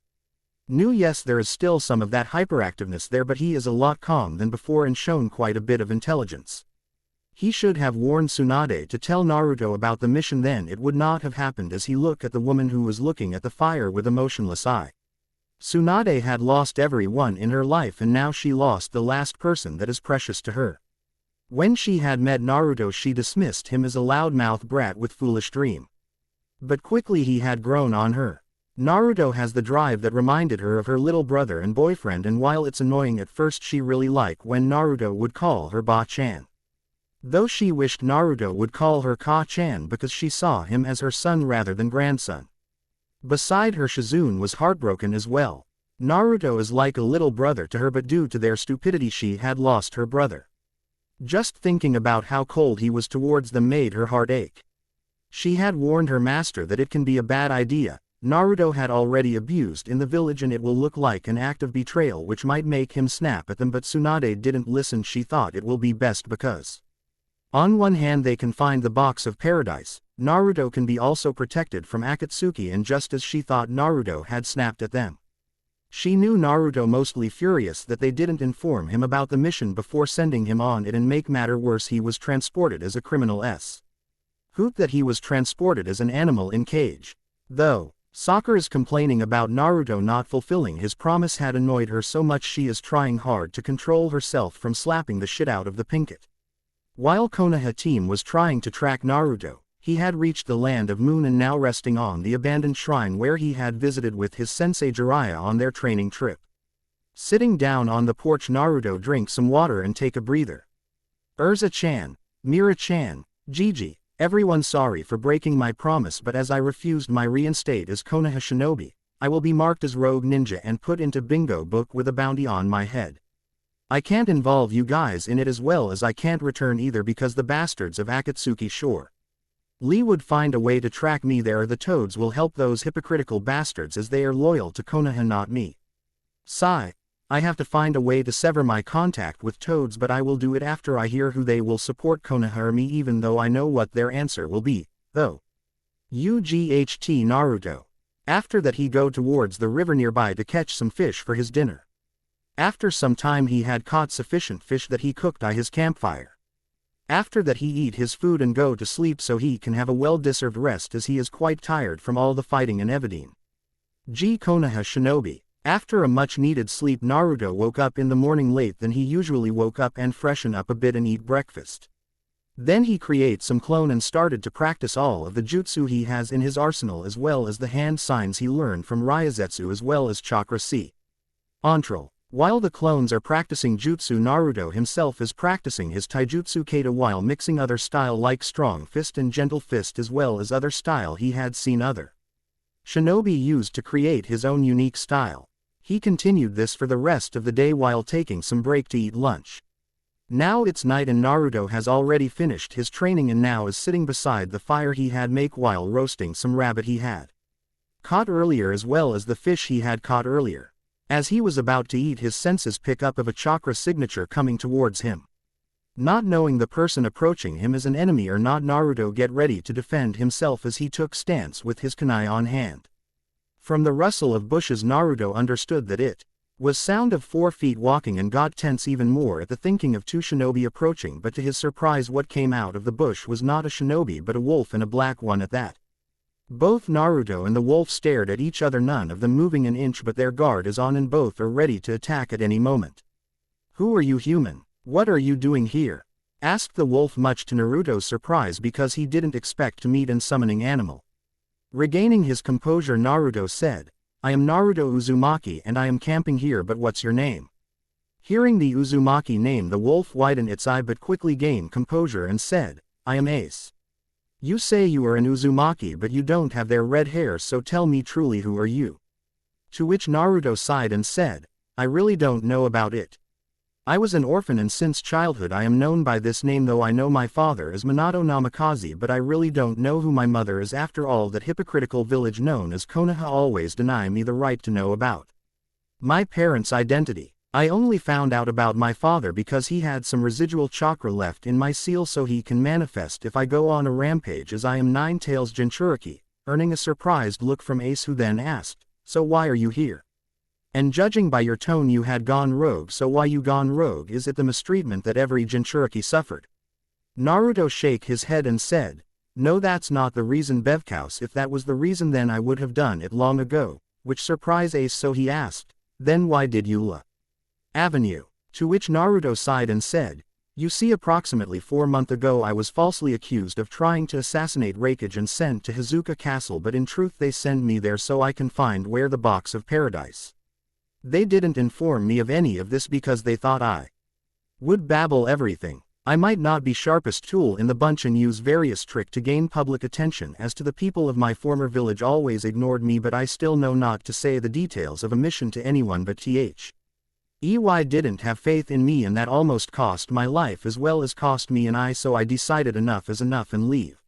A: knew. Yes, there is still some of that hyperactiveness there, but he is a lot calm than before and shown quite a bit of intelligence. He should have warned Tsunade to tell Naruto about the mission, then it would not have happened, as he looked at the woman who was looking at the fire with a motionless eye. Tsunade had lost everyone in her life, and now she lost the last person that is precious to her. When she had met Naruto, she dismissed him as a loudmouth brat with foolish dream. But quickly he had grown on her. Naruto has the drive that reminded her of her little brother and boyfriend, and while it's annoying at first, she really liked when Naruto would call her Ba-chan. Though she wished Naruto would call her Ka-chan because she saw him as her son rather than grandson. Beside her, Shizune was heartbroken as well. Naruto is like a little brother to her, but due to their stupidity she had lost her brother. Just thinking about how cold he was towards them made her heart ache. She had warned her master that it can be a bad idea. Naruto had already abused in the village and it will look like an act of betrayal which might make him snap at them, but Tsunade didn't listen. She thought it will be best because on one hand they can find the box of paradise, Naruto can be also protected from Akatsuki, and just as she thought, Naruto had snapped at them. She knew Naruto mostly furious that they didn't inform him about the mission before sending him on it, and make matter worse, he was transported as a criminal hoot that he was transported as an animal in cage. Though Sakura's complaining about Naruto not fulfilling his promise had annoyed her so much she is trying hard to control herself from slapping the shit out of the pinkett. While Konoha team was trying to track Naruto, he had reached the Land of Moon and now resting on the abandoned shrine where he had visited with his sensei Jiraiya on their training trip. Sitting down on the porch, Naruto drinks some water and take a breather. Erza-chan, Mirajane, Gigi, everyone, sorry for breaking my promise, but as I refused my reinstate as Konoha shinobi, I will be marked as rogue ninja and put into bingo book with a bounty on my head. I can't involve you guys in it, as well as I can't return either because the bastards of Akatsuki Shore Lee would find a way to track me there. The toads will help those hypocritical bastards as they are loyal to Konoha, not me. Sigh. I have to find a way to sever my contact with toads, but I will do it after I hear who they will support, Konoha or me, even though I know what their answer will be, though. UGHT Naruto. After that he go towards the river nearby to catch some fish for his dinner. After some time he had caught sufficient fish that he cooked by his campfire. After that he eat his food and go to sleep so he can have a well-deserved rest, as he is quite tired from all the fighting and evading. G. Konoha Shinobi. After a much-needed sleep Naruto woke up in the morning late than he usually woke up and freshen up a bit and eat breakfast. Then he create some clone and started to practice all of the jutsu he has in his arsenal, as well as the hand signs he learned from Ryazetsu, as well as chakra C. Ontral. While the clones are practicing jutsu, Naruto himself is practicing his taijutsu kata while mixing other style like strong fist and gentle fist, as well as other style he had seen other shinobi used to create his own unique style. He continued this for the rest of the day while taking some break to eat lunch. Now it's night and Naruto has already finished his training and now is sitting beside the fire he had make while roasting some rabbit he had caught earlier, as well as the fish he had caught earlier. As he was about to eat, his senses pick up of a chakra signature coming towards him. Not knowing the person approaching him is an enemy or not, Naruto get ready to defend himself as he took stance with his kunai on hand. From the rustle of bushes Naruto understood that it was sound of 4 feet walking and got tense even more at the thinking of 2 shinobi approaching, but to his surprise what came out of the bush was not a shinobi but a wolf, and a black one at that. Both Naruto and the wolf stared at each other, none of them moving an inch, but their guard is on and both are ready to attack at any moment. "Who are you, human? What are you doing here?" asked the wolf, much to Naruto's surprise because he didn't expect to meet an summoning animal. Regaining his composure, Naruto said, "I am Naruto Uzumaki and I am camping here, but what's your name?" Hearing the Uzumaki name, the wolf widened its eye but quickly gained composure and said, "I am Ace. You say you are an Uzumaki but you don't have their red hair, so tell me truly, who are you?" To which Naruto sighed and said, "I really don't know about it. I was an orphan and since childhood I am known by this name, though I know my father is Minato Namikaze, but I really don't know who my mother is. After all, that hypocritical village known as Konoha always deny me the right to know about my parents' identity. I only found out about my father because he had some residual chakra left in my seal so he can manifest if I go on a rampage, as I am Nine Tails Jinchuriki," earning a surprised look from Ace, who then asked, "So why are you here? And judging by your tone you had gone rogue, so why you gone rogue? Is it the mistreatment that every Jinchuriki suffered?" Naruto shake his head and said, "No, that's not the reason, Bevkaus. If that was the reason then I would have done it long ago," which surprised Ace, so he asked, "Then why did you la Avenue?" To which Naruto sighed and said, "You see, approximately 4 months ago I was falsely accused of trying to assassinate Raikage and sent to Hizuka Castle, but in truth they send me there so I can find where the box of paradise. They didn't inform me of any of this because they thought I would babble everything. I might not be sharpest tool in the bunch and use various trick to gain public attention, as to the people of my former village always ignored me, but I still know not to say the details of a mission to anyone but EY didn't have faith in me, and that almost cost my life as well as cost me an eye, so I decided enough is enough and leave."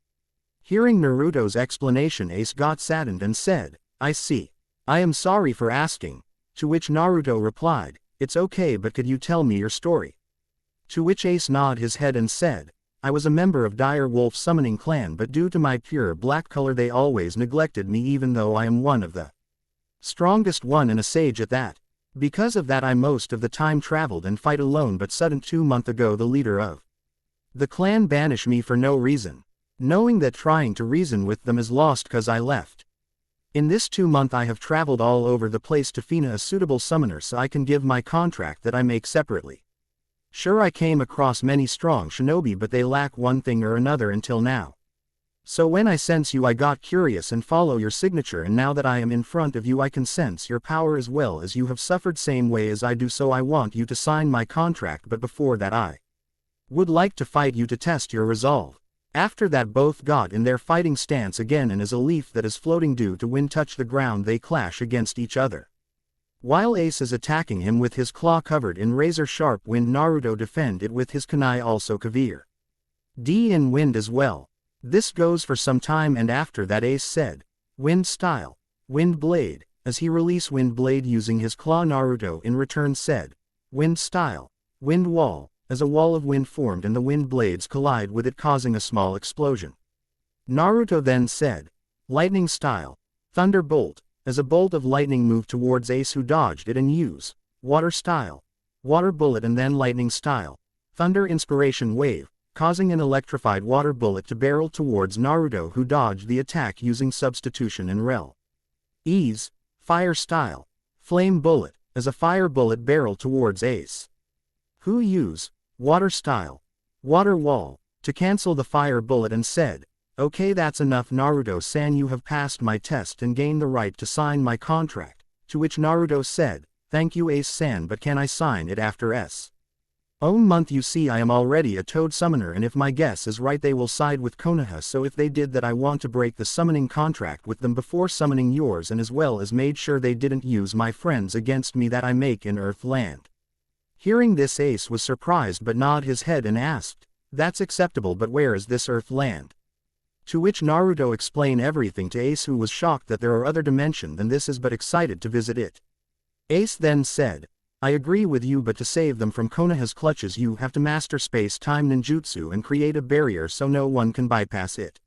A: Hearing Naruto's explanation, Ace got saddened and said, "I see. I am sorry for asking." To which Naruto replied, "It's okay, but could you tell me your story?" To which Ace nodded his head and said, "I was a member of Dire Wolf Summoning Clan, but due to my pure black color they always neglected me, even though I am one of the strongest one and a sage at that. Because of that I most of the time traveled and fight alone, but sudden 2 months ago the leader of the clan banished me for no reason, knowing that trying to reason with them is lost cause I left. In this 2 months I have traveled all over the place to find a suitable summoner so I can give my contract that I make separately. Sure, I came across many strong shinobi, but they lack one thing or another until now. So when I sense you I got curious and follow your signature, and now that I am in front of you I can sense your power as well as you have suffered same way as I do, so I want you to sign my contract, but before that I would like to fight you to test your resolve." After that both got in their fighting stance again, and as a leaf that is floating due to wind touch the ground they clash against each other. While Ace is attacking him with his claw covered in razor sharp wind, Naruto defend it with his kunai also kavir D in wind as well. This goes for some time, and after that Ace said, "Wind style, wind blade," as he released Wind Blade using his claw. Naruto in return said, "Wind Style. Wind Wall," as a wall of wind formed and the wind blades collide with it causing a small explosion. Naruto then said, "Lightning Style. Thunderbolt," as a bolt of lightning moved towards Ace who dodged it, and use Water Style. Water Bullet, and then Lightning Style. Thunder Inspiration Wave, causing an electrified water bullet to barrel towards Naruto who dodged the attack using substitution and rel. Ease, Fire Style. Flame Bullet, as a fire bullet barreled towards Ace, who use Water Style. Water Wall, to cancel the fire bullet, and said, "Okay, that's enough Naruto-san, you have passed my test and gained the right to sign my contract," to which Naruto said, "Thank you Ace-san, but can I sign it after S? Own month? You see, I am already a toad summoner, and if my guess is right they will side with Konoha, so if they did that I want to break the summoning contract with them before summoning yours, and as well as made sure they didn't use my friends against me that I make in Earth Land." Hearing this, Ace was surprised but nodded his head and asked, "That's acceptable, but where is this Earth Land?" To which Naruto explained everything to Ace, who was shocked that there are other dimensions than this is but excited to visit it. Ace then said, "I agree with you, but to save them from Konoha's clutches you have to master space-time ninjutsu and create a barrier so no one can bypass it.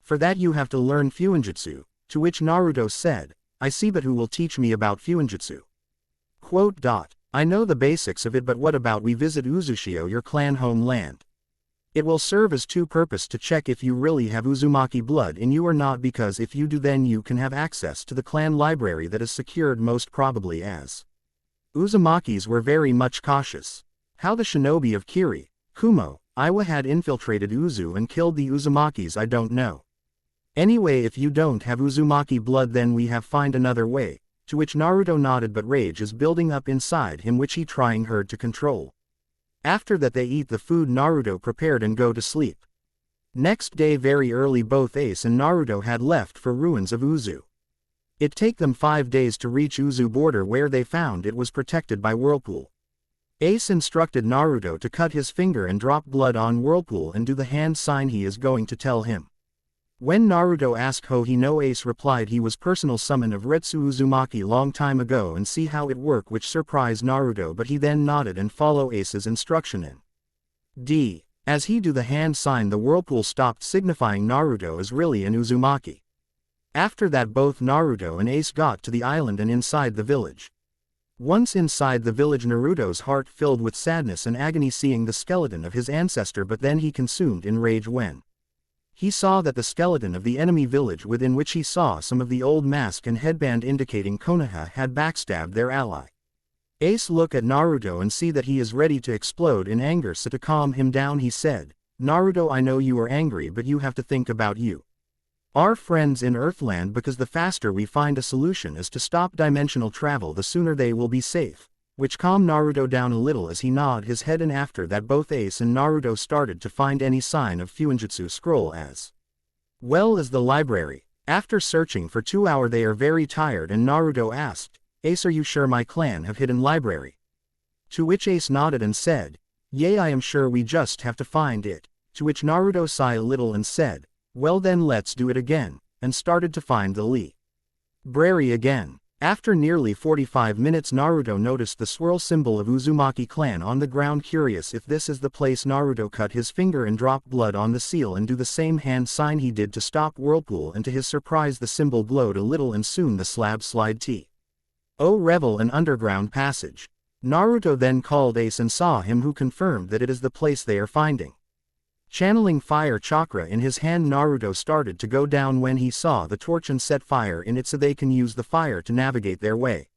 A: For that you have to learn Fuinjutsu," to which Naruto said, "I see, but who will teach me about Fuinjutsu?" "I know the basics of it, but what about we visit Uzushio, your clan homeland? It will serve as two purposes: to check if you really have Uzumaki blood in you or not, because if you do then you can have access to the clan library that is secured most probably, as Uzumakis were very much cautious. How the shinobi of Kiri, Kumo, Iwa had infiltrated Uzu and killed the Uzumakis I don't know. Anyway, if you don't have Uzumaki blood then we have find another way," to which Naruto nodded, but rage is building up inside him which he trying hard to control. After that they eat the food Naruto prepared and go to sleep. Next day very early both Ace and Naruto had left for ruins of Uzu. It take them 5 days to reach Uzu border, where they found it was protected by Whirlpool. Ace instructed Naruto to cut his finger and drop blood on Whirlpool and do the hand sign he is going to tell him. When Naruto asked how he know, Ace replied he was personal summon of Retsu Uzumaki long time ago and see how it work, which surprised Naruto, but he then nodded and follow Ace's instruction in D. As he do the hand sign the whirlpool stopped, signifying Naruto is really an Uzumaki. After that both Naruto and Ace got to the island and inside the village. Once inside the village Naruto's heart filled with sadness and agony seeing the skeleton of his ancestor, but then he consumed in rage when he saw that the skeleton of the enemy village, within which he saw some of the old mask and headband indicating Konoha had backstabbed their ally. Ace look at Naruto and see that he is ready to explode in anger, so to calm him down he said, "Naruto, I know you are angry, but you have to think about you. Our friends in Earthland, because the faster we find a solution as to stop dimensional travel the sooner they will be safe," which calmed Naruto down a little as he nodded his head, and after that both Ace and Naruto started to find any sign of Fuinjutsu scroll as well as the library. After searching for 2 hours they are very tired and Naruto asked, "Ace, are you sure my clan have hidden library?" To which Ace nodded and said, "Yay, I am sure, we just have to find it." To which Naruto sighed a little and said, "Well then let's do it again," and started to find the library again. After nearly 45 minutes Naruto noticed the swirl symbol of Uzumaki clan on the ground. Curious if this is the place, Naruto cut his finger and dropped blood on the seal and do the same hand sign he did to stop Whirlpool, and to his surprise the symbol glowed a little and soon the slab slide to revel an underground passage. Naruto then called Ace and saw him, who confirmed that it is the place they are finding. Channeling fire chakra in his hand, Naruto started to go down when he saw the torch and set fire in it so they can use the fire to navigate their way.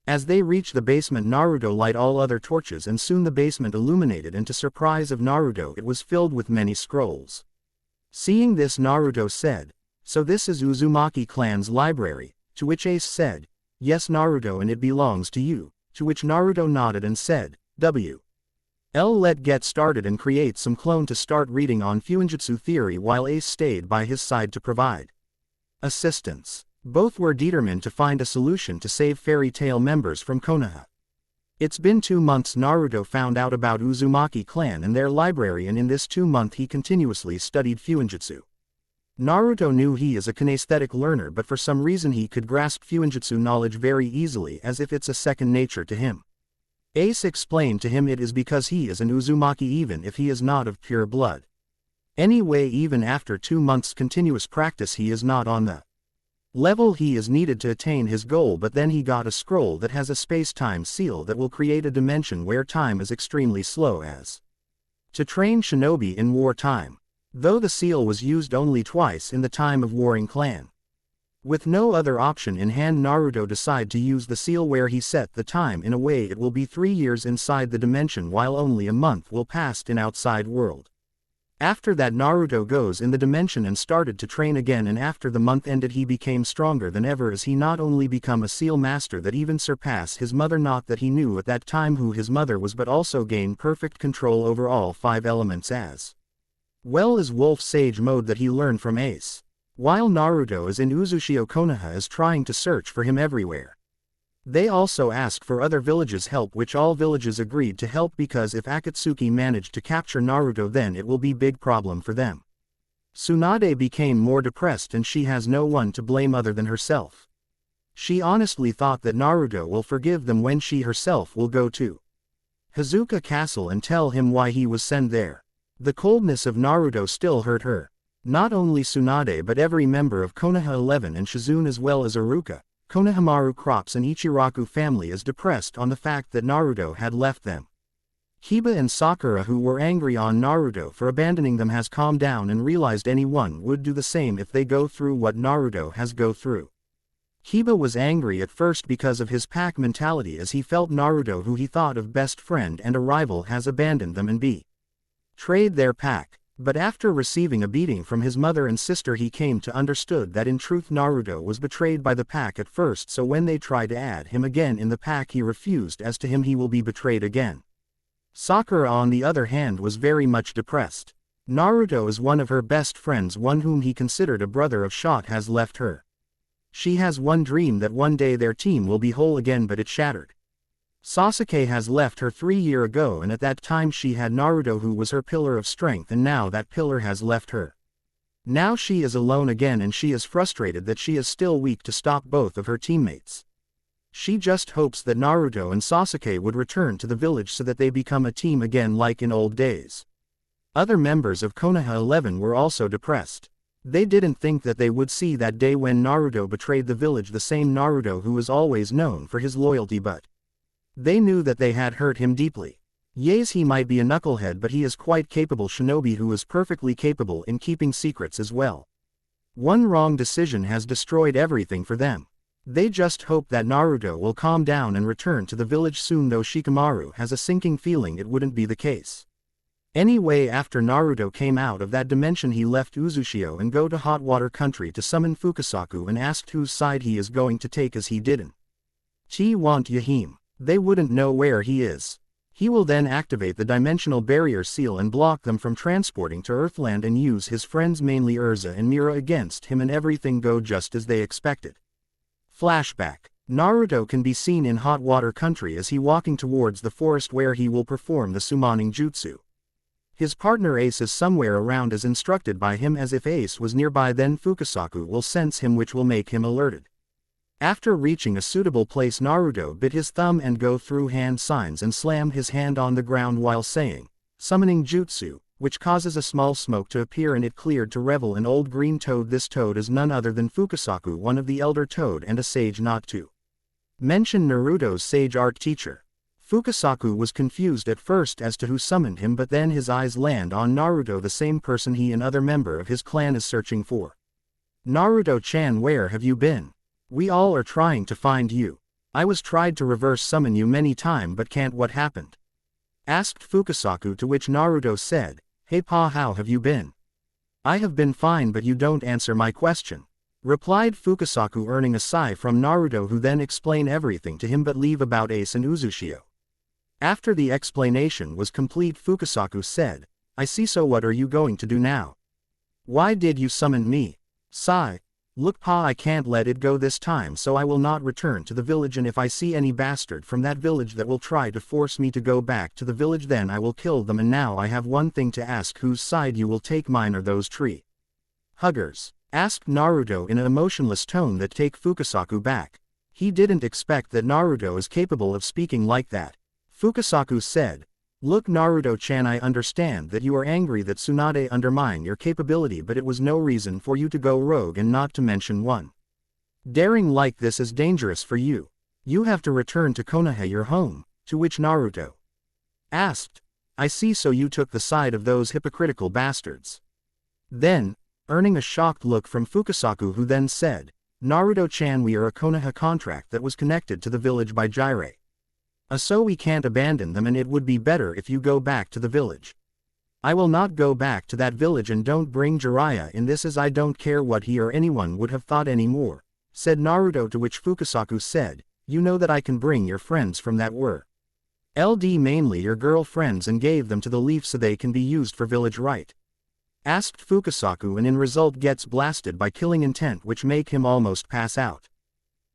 A: As they reached the basement, Naruto light all other torches and soon the basement illuminated, and to surprise of Naruto it was filled with many scrolls. Seeing this Naruto said, "So this is Uzumaki clan's library?" To which Ace said, "Yes Naruto, and it belongs to you." To which Naruto nodded and said, Let get started and create some clone to start reading on Fuinjutsu theory, while Ace stayed by his side to provide assistance. Both were determined to find a solution to save Fairy Tail members from Konoha. It's been 2 months Naruto found out about Uzumaki clan and their library, and in this 2 months he continuously studied Fuinjutsu. Naruto knew he is a kinesthetic learner, but for some reason he could grasp Fuinjutsu knowledge very easily, as if it's a second nature to him. Ace explained to him it is because he is an Uzumaki even if he is not of pure blood. Anyway, even after 2 months continuous practice he is not on the level he is needed to attain his goal, but then he got a scroll that has a space-time seal that will create a dimension where time is extremely slow as to train shinobi in wartime. Though the seal was used only twice in the time of warring clan. With no other option in hand, Naruto decided to use the seal where he set the time in a way it will be 3 years inside the dimension while only a month will pass in outside world. After that Naruto goes in the dimension and started to train again, and after the month ended he became stronger than ever as he not only become a seal master that even surpassed his mother, not that he knew at that time who his mother was, but also gained perfect control over all 5 elements as well as Wolf Sage mode that he learned from Ace. While Naruto is in Uzushio, Konoha is trying to search for him everywhere. They also ask for other villages' help, which all villages agreed to help because if Akatsuki managed to capture Naruto then it will be big problem for them. Tsunade became more depressed and she has no one to blame other than herself. She honestly thought that Naruto will forgive them when she herself will go to Hazuka Castle and tell him why he was sent there. The coldness of Naruto still hurt her. Not only Tsunade but every member of Konoha 11 and Shizune as well as Iruka, Konohamaru Crops and Ichiraku family is depressed on the fact that Naruto had left them. Kiba and Sakura, who were angry on Naruto for abandoning them, has calmed down and realized anyone would do the same if they go through what Naruto has go through. Kiba was angry at first because of his pack mentality as he felt Naruto, who he thought of best friend and a rival, has abandoned them and betrayed their pack. But after receiving a beating from his mother and sister he came to understood that in truth Naruto was betrayed by the pack at first, so when they tried to add him again in the pack he refused, as to him he will be betrayed again. Sakura on the other hand was very much depressed. Naruto is one of her best friends, one whom he considered a brother of Shot has left her. She has one dream that one day their team will be whole again, but it shattered. Sasuke has left her 3 years ago and at that time she had Naruto who was her pillar of strength, and now that pillar has left her. Now she is alone again and she is frustrated that she is still weak to stop both of her teammates. She just hopes that Naruto and Sasuke would return to the village so that they become a team again like in old days. Other members of Konoha 11 were also depressed. They didn't think that they would see that day when Naruto betrayed the village, the same Naruto who is always known for his loyalty, but they knew that they had hurt him deeply. Yes, he might be a knucklehead, but he is quite capable shinobi who is perfectly capable in keeping secrets as well. One wrong decision has destroyed everything for them. They just hope that Naruto will calm down and return to the village soon, though Shikamaru has a sinking feeling it wouldn't be the case. Anyway, after Naruto came out of that dimension he left Uzushio and go to Hot Water Country to summon Fukasaku and asked whose side he is going to take, as he didn't want Yahim. They wouldn't know where he is. He will then activate the dimensional barrier seal and block them from transporting to Earthland and use his friends, mainly Erza and Mira, against him, and everything go just as they expected. Flashback. Naruto can be seen in Hot Water Country as he walking towards the forest where he will perform the summoning jutsu. His partner Ace is somewhere around as instructed by him, as if Ace was nearby then Fukasaku will sense him, which will make him alerted. After reaching a suitable place Naruto bit his thumb and go through hand signs and slam his hand on the ground while saying, summoning jutsu, which causes a small smoke to appear and it cleared to revel an old green toad. This toad is none other than Fukasaku, one of the elder toad and a sage, not to mention Naruto's sage art teacher. Fukasaku was confused at first as to who summoned him, but then his eyes land on Naruto, the same person he and other member of his clan is searching for. Naruto-chan, where have you been? We all are trying to find you. I was tried to reverse summon you many time but can't. What happened? Asked Fukasaku, to which Naruto said, hey pa, how have you been? I have been fine, but you don't answer my question. Replied Fukasaku, earning a sigh from Naruto, who then explain everything to him but leave about Ace and Uzushio. After the explanation was complete Fukasaku said, I see, so what are you going to do now? Why did you summon me? Sigh. Look pa, I can't let it go this time, so I will not return to the village, and if I see any bastard from that village that will try to force me to go back to the village, then I will kill them. And now I have one thing to ask, whose side you will take, mine or those tree Huggers? Asked Naruto in an emotionless tone that took Fukasaku back. He didn't expect that Naruto is capable of speaking like that. Fukasaku said, "Look Naruto-chan, I understand that you are angry that Tsunade undermined your capability, but it was no reason for you to go rogue, and not to mention one. Daring like this is dangerous for you. You have to return to Konoha, your home," to which Naruto asked, "I see, so you took the side of those hypocritical bastards." Then, earning a shocked look from Fukasaku, who then said, "Naruto-chan, we are a Konoha contract that was connected to the village by Jiraiya. So we can't abandon them, and it would be better if you go back to the village." "I will not go back to that village, and don't bring Jiraiya in this, as I don't care what he or anyone would have thought anymore," said Naruto, to which Fukasaku said, "You know that I can bring your friends from that LD, mainly your girlfriends, and gave them to the leaf so they can be used for village right?" asked Fukasaku, and in result gets blasted by killing intent, which make him almost pass out.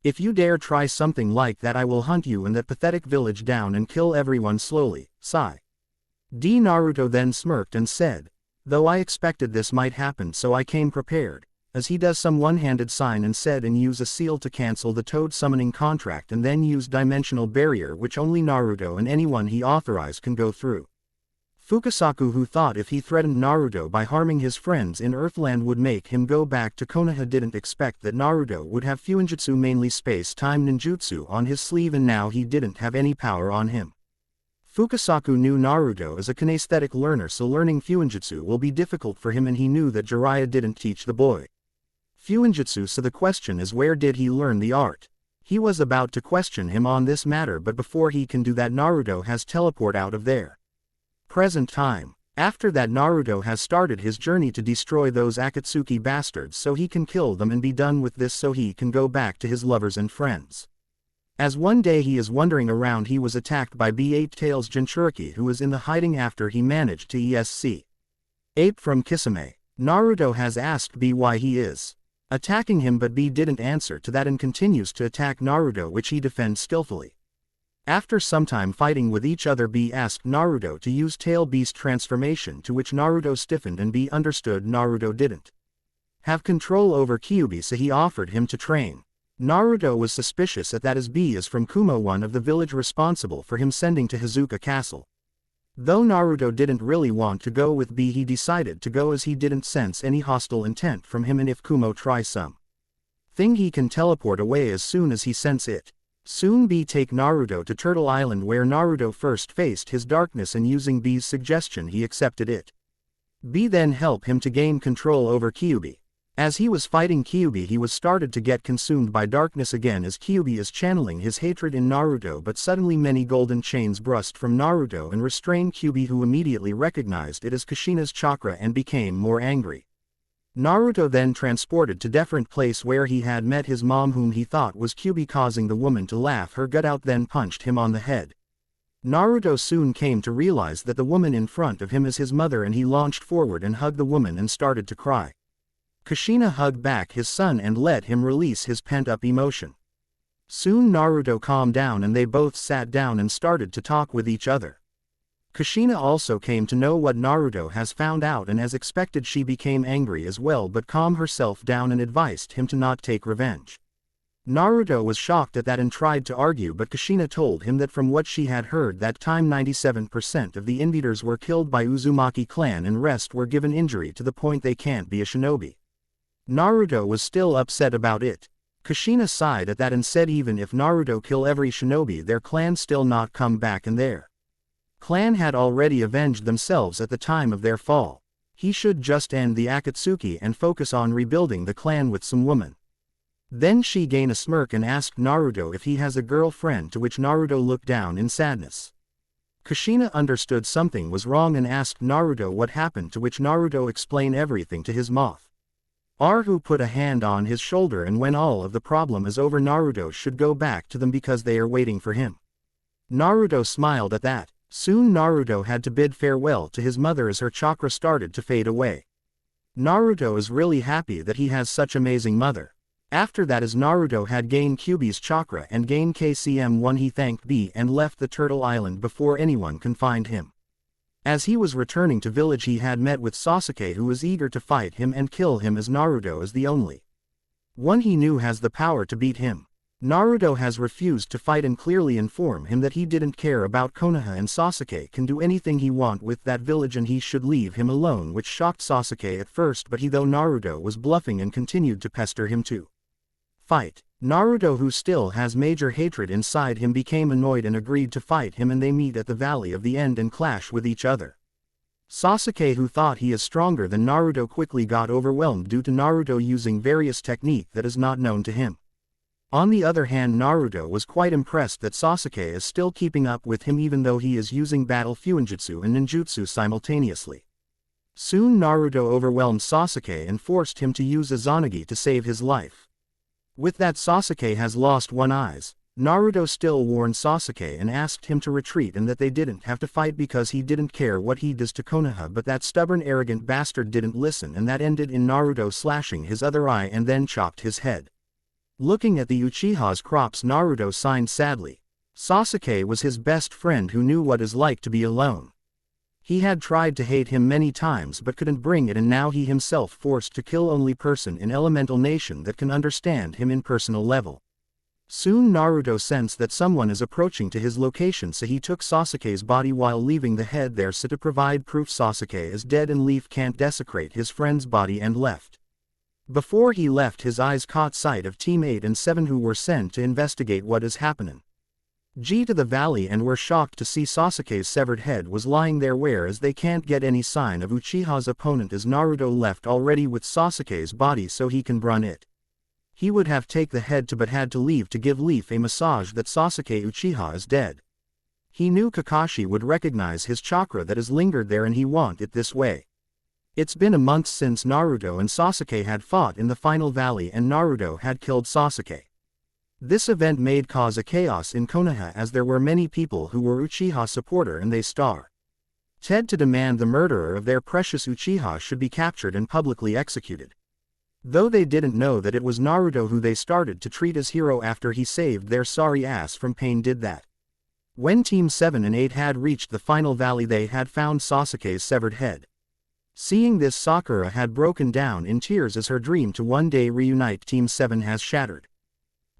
A: "If you dare try something like that, I will hunt you and that pathetic village down and kill everyone slowly, sigh." Naruto then smirked and said, "Though I expected this might happen, so I came prepared," as he does some one-handed sign and said, "And use a seal to cancel the toad summoning contract, and then use dimensional barrier, which only Naruto and anyone he authorized can go through." Fukasaku, who thought if he threatened Naruto by harming his friends in Earthland would make him go back to Konoha, didn't expect that Naruto would have Fuinjutsu, mainly space-time ninjutsu, on his sleeve, and now he didn't have any power on him. Fukasaku knew Naruto is a kinesthetic learner, so learning Fuinjutsu will be difficult for him, and he knew that Jiraiya didn't teach the boy Fuinjutsu, so the question is, where did he learn the art? He was about to question him on this matter, but before he can do that, Naruto has teleport out of there. Present time. After that, Naruto has started his journey to destroy those Akatsuki bastards so he can kill them and be done with this, so he can go back to his lovers and friends. As one day he is wandering around, he was attacked by B8 Tails Jinchuriki, who was in the hiding after he managed to escape from Kisame. Naruto has asked B why he is attacking him, but B didn't answer to that and continues to attack Naruto, which he defends skillfully. After some time fighting with each other, B asked Naruto to use Tail Beast transformation, to which Naruto stiffened, and B understood Naruto didn't have control over Kyuubi, so he offered him to train. Naruto was suspicious at that, as B is from Kumo, one of the village responsible for him sending to Hizuka Castle. Though Naruto didn't really want to go with B, he decided to go as he didn't sense any hostile intent from him, and if Kumo tries something, he can teleport away as soon as he sense it. Soon B take Naruto to Turtle Island, where Naruto first faced his darkness, and using B's suggestion he accepted it. B then helped him to gain control over Kyuubi. As he was fighting Kyuubi, he was started to get consumed by darkness again, as Kyuubi is channeling his hatred in Naruto, but suddenly many golden chains burst from Naruto and restrained Kyuubi, who immediately recognized it as Kushina's chakra and became more angry. Naruto then transported to different place where he had met his mom, whom he thought was Kyuubi, causing the woman to laugh her gut out, then punched him on the head. Naruto soon came to realize that the woman in front of him is his mother, and he launched forward and hugged the woman and started to cry. Kushina hugged back his son and let him release his pent-up emotion. Soon Naruto calmed down and they both sat down and started to talk with each other. Kushina also came to know what Naruto has found out, and as expected she became angry as well, but calmed herself down and advised him to not take revenge. Naruto was shocked at that and tried to argue, but Kushina told him that from what she had heard that time 97% of the invaders were killed by Uzumaki clan and rest were given injury to the point they can't be a shinobi. Naruto was still upset about it. Kushina sighed at that and said even if Naruto kill every shinobi, their clan still not come back, and their clan had already avenged themselves at the time of their fall. He should just end the Akatsuki and focus on rebuilding the clan with some woman. Then she gained a smirk and asked Naruto if he has a girlfriend, to which Naruto looked down in sadness. Kushina understood something was wrong and asked Naruto what happened, to which Naruto explained everything to his moth. Who put a hand on his shoulder, and when all of the problem is over, Naruto should go back to them because they are waiting for him. Naruto smiled at that. Soon Naruto had to bid farewell to his mother as her chakra started to fade away. Naruto is really happy that he has such amazing mother. After that, as Naruto had gained Kyuubi's chakra and gained KCM1, he thanked B and left the Turtle Island before anyone can find him. As he was returning to village he had met with Sasuke, who was eager to fight him and kill him, as Naruto is the only one he knew has the power to beat him. Naruto has refused to fight and clearly inform him that he didn't care about Konoha and Sasuke can do anything he want with that village and he should leave him alone, which shocked Sasuke at first, but though Naruto was bluffing and continued to pester him to fight. Naruto, who still has major hatred inside him, became annoyed and agreed to fight him, and they meet at the Valley of the End and clash with each other. Sasuke, who thought he is stronger than Naruto, quickly got overwhelmed due to Naruto using various technique that is not known to him. On the other hand, Naruto was quite impressed that Sasuke is still keeping up with him even though he is using battle fuinjutsu and ninjutsu simultaneously. Soon Naruto overwhelmed Sasuke and forced him to use Izanagi to save his life. With that, Sasuke has lost one eye. Naruto still warned Sasuke and asked him to retreat and that they didn't have to fight because he didn't care what he does to Konoha, but that stubborn arrogant bastard didn't listen, and that ended in Naruto slashing his other eye and then chopped his head. Looking at the Uchiha's crops, Naruto sighed sadly. Sasuke was his best friend who knew what it's like to be alone. He had tried to hate him many times but couldn't bring it, and now he himself forced to kill only person in Elemental Nation that can understand him in personal level. Soon Naruto sensed that someone is approaching to his location, so he took Sasuke's body while leaving the head there so to provide proof Sasuke is dead and Leaf can't desecrate his friend's body, and left. Before he left, his eyes caught sight of Team 8 and 7 who were sent to investigate what is happening. To the valley and were shocked to see Sasuke's severed head was lying there, whereas they can't get any sign of Uchiha's opponent as Naruto left already with Sasuke's body so he can burn it. He would have take the head but had to leave to give Leaf a massage that Sasuke Uchiha is dead. He knew Kakashi would recognize his chakra that has lingered there and he want it this way. It's been a month since Naruto and Sasuke had fought in the final valley and Naruto had killed Sasuke. This event made cause a chaos in Konoha as there were many people who were Uchiha supporter and they started to demand the murderer of their precious Uchiha should be captured and publicly executed. Though they didn't know that it was Naruto who they started to treat as hero after he saved their sorry ass from pain did that. When Team 7 and 8 had reached the final valley they had found Sasuke's severed head. Seeing this, Sakura had broken down in tears as her dream to one day reunite Team 7 has shattered.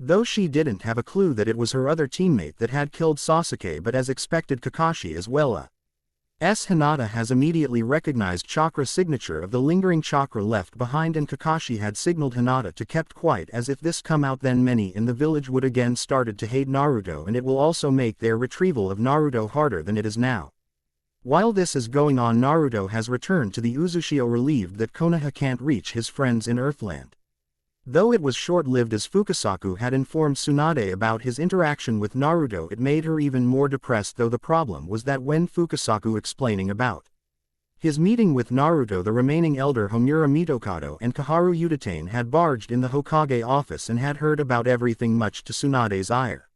A: Though she didn't have a clue that it was her other teammate that had killed Sasuke, but as expected Kakashi as well as Hinata has immediately recognized chakra signature of the lingering chakra left behind, and Kakashi had signaled Hinata to kept quiet as if this come out then many in the village would again started to hate Naruto, and it will also make their retrieval of Naruto harder than it is now. While this is going on, Naruto has returned to the Uzushio relieved that Konoha can't reach his friends in Earthland. Though it was short-lived, as Fukasaku had informed Tsunade about his interaction with Naruto, it made her even more depressed, though the problem was that when Fukasaku explaining about his meeting with Naruto, the remaining elder Homura Mitokado and Kaharu Udatane had barged in the Hokage office and had heard about everything, much to Tsunade's ire.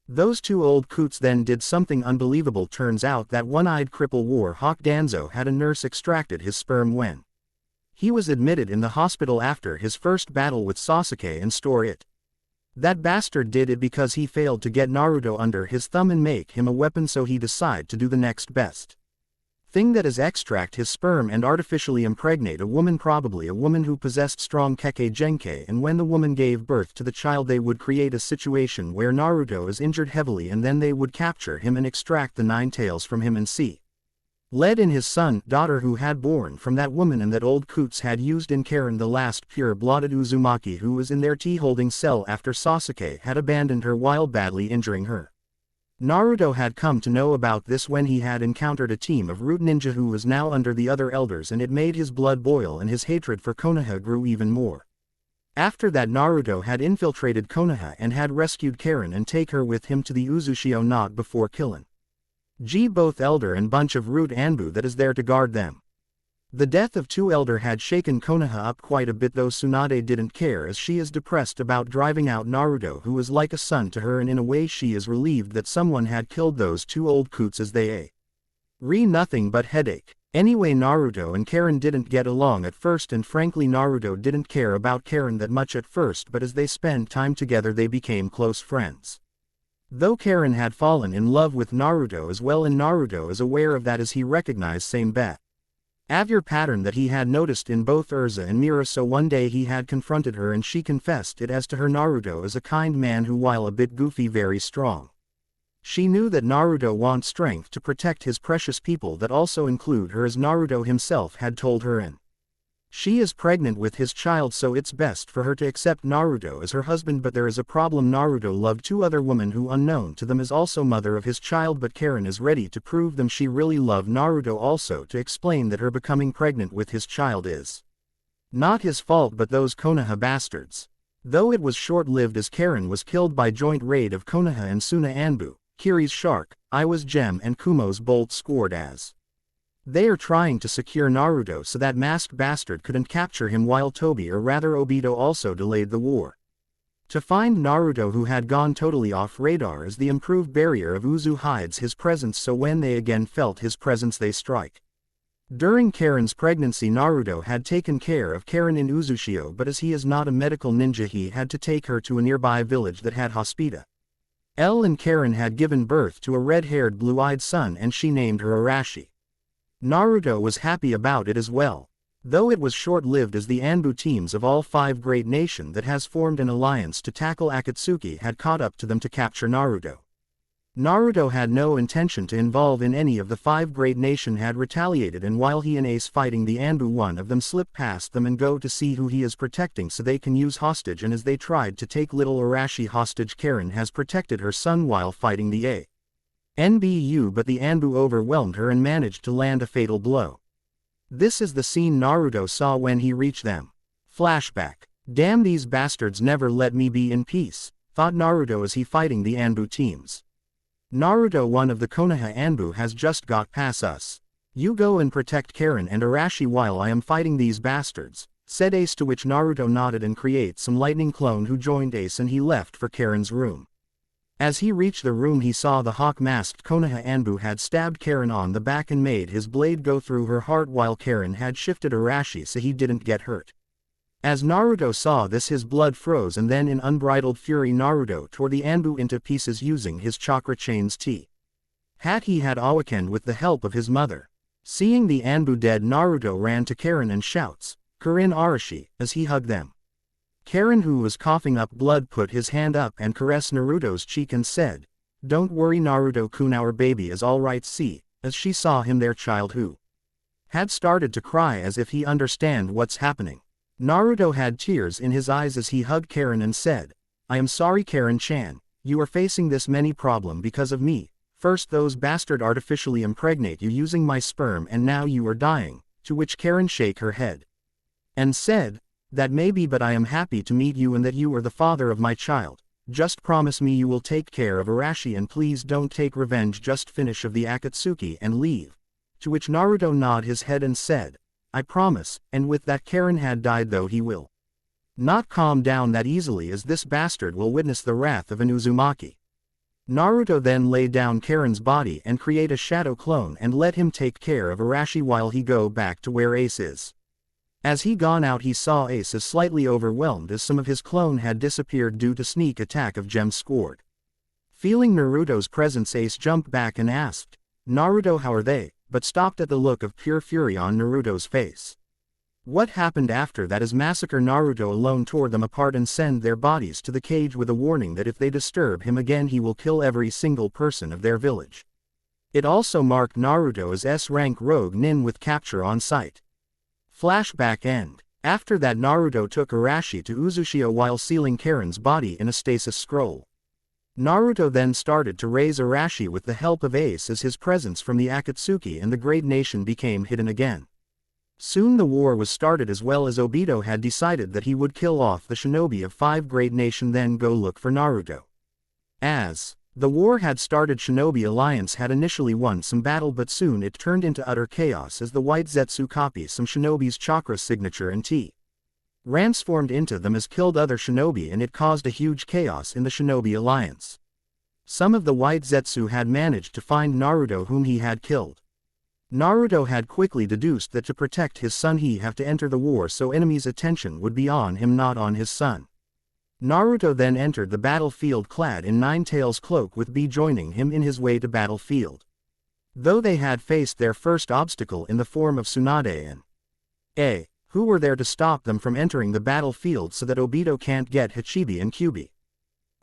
A: Those two old coots then did something unbelievable. Turns out that one-eyed cripple War Hawk Danzo had a nurse extracted his sperm when he was admitted in the hospital after his first battle with Sasuke and store it. That bastard did it because he failed to get Naruto under his thumb and make him a weapon, so he decided to do the next best thing, that is extract his sperm and artificially impregnate a woman, probably a woman who possessed strong Kekkei Genkai, and when the woman gave birth to the child they would create a situation where Naruto is injured heavily and then they would capture him and extract the 9 tails from him and see lead in his daughter who had born from that woman, and that old coots had used in Karen, the last pure-blooded Uzumaki who was in their tea-holding cell after Sasuke had abandoned her while badly injuring her. Naruto had come to know about this when he had encountered a team of root ninja who was now under the other elders, and it made his blood boil and his hatred for Konoha grew even more. After that, Naruto had infiltrated Konoha and had rescued Karen and take her with him to the Uzushio not before killing both elder and bunch of root Anbu that is there to guard them. The death of 2 elder had shaken Konoha up quite a bit, though Tsunade didn't care as she is depressed about driving out Naruto who is like a son to her, and in a way she is relieved that someone had killed those 2 old coots as they nothing but headache. Anyway, Naruto and Karen didn't get along at first, and frankly Naruto didn't care about Karen that much at first, but as they spent time together they became close friends. Though Karen had fallen in love with Naruto as well, and Naruto is aware of that as he recognized same behavior pattern that he had noticed in both Erza and Mira, so one day he had confronted her and she confessed it as to her. Naruto is a kind man who, while a bit goofy, very strong. She knew that Naruto wants strength to protect his precious people, that also include her, as Naruto himself had told her, and she is pregnant with his child, so it's best for her to accept Naruto as her husband. But there is a problem. Naruto loved two other women who, unknown to them, is also mother of his child, but Karen is ready to prove them she really loved Naruto, also to explain that her becoming pregnant with his child is not his fault but those Konoha bastards. Though it was short-lived, as Karen was killed by joint raid of Konoha and Suna Anbu, Kiri's Shark, Iwa's Gem and Kumo's Bolt scored, as they are trying to secure Naruto so that masked bastard couldn't capture him, while Tobi, or rather Obito, also delayed the war to find Naruto, who had gone totally off radar as the improved barrier of Uzu hides his presence, so when they again felt his presence they strike. During Karen's pregnancy, Naruto had taken care of Karen in Uzushio, but as he is not a medical ninja he had to take her to a nearby village that had hospital. And Karen had given birth to a red-haired blue-eyed son and she named her Arashi. Naruto was happy about it as well, though it was short-lived, as the Anbu teams of all 5 great nations that has formed an alliance to tackle Akatsuki had caught up to them to capture Naruto. Naruto had no intention to involve in any of the 5 great nations had retaliated, and while he and Ace fighting the Anbu, one of them slipped past them and go to see who he is protecting so they can use hostage, and as they tried to take little Arashi hostage, Karen has protected her son while fighting the Anbu, but the Anbu overwhelmed her and managed to land a fatal blow. This is the scene Naruto saw when he reached them. Flashback. Damn, these bastards never let me be in peace, thought Naruto as he fighting the Anbu teams. Naruto, one of the Konoha Anbu has just got past us. You go and protect Karen and Arashi while I am fighting these bastards, said Ace, to which Naruto nodded and create some lightning clone who joined Ace, and he left for Karen's room. As he reached the room he saw the hawk-masked Konoha Anbu had stabbed Karen on the back and made his blade go through her heart, while Karen had shifted Arashi so he didn't get hurt. As Naruto saw this his blood froze, and then in unbridled fury Naruto tore the Anbu into pieces using his chakra chains. He had awakened with the help of his mother. Seeing the Anbu dead, Naruto ran to Karen and shouts, "Karen, Arashi," as he hugged them. Karen, who was coughing up blood, put his hand up and caressed Naruto's cheek and said, "Don't worry Naruto-kun, our baby is alright." See, as she saw him, their child who had started to cry as if he understand what's happening. Naruto had tears in his eyes as he hugged Karen and said, "I am sorry Karen-chan, you are facing this many problem because of me. First those bastard artificially impregnate you using my sperm and now you are dying," to which Karen shake her head and said, "That may be, but I am happy to meet you and that you are the father of my child. Just promise me you will take care of Arashi and please don't take revenge, just finish of the Akatsuki and leave." To which Naruto nodded his head and said, "I promise," and with that Karen had died, though he will not calm down that easily, as this bastard will witness the wrath of an Uzumaki. Naruto then laid down Karen's body and create a shadow clone and let him take care of Arashi while he go back to where Ace is. As he gone out he saw Ace is slightly overwhelmed as some of his clone had disappeared due to sneak attack of gems scored. Feeling Naruto's presence, Ace jumped back and asked, "Naruto, how are they?" but stopped at the look of pure fury on Naruto's face. What happened after that is massacre. Naruto alone tore them apart and send their bodies to the cage with a warning that if they disturb him again he will kill every single person of their village. It also marked Naruto as S-rank rogue nin with capture on sight. Flashback end. After that Naruto took Arashi to Uzushio while sealing Karen's body in a stasis scroll. Naruto then started to raise Arashi with the help of Ace, as his presence from the Akatsuki and the great nation became hidden again. Soon the war was started, as well as Obito had decided that he would kill off the shinobi of 5 great nations then go look for Naruto. As the war had started, Shinobi Alliance had initially won some battle, but soon it turned into utter chaos as the White Zetsu copied some shinobi's chakra signature and transformed into them as killed other shinobi, and it caused a huge chaos in the Shinobi Alliance. Some of the White Zetsu had managed to find Naruto, whom he had killed. Naruto had quickly deduced that to protect his son he have to enter the war, so enemies' attention would be on him, not on his son. Naruto then entered the battlefield clad in Nine-Tails' cloak with B joining him in his way to battlefield. Though they had faced their first obstacle in the form of Tsunade and A, who were there to stop them from entering the battlefield so that Obito can't get Hachibi and Kyuubi.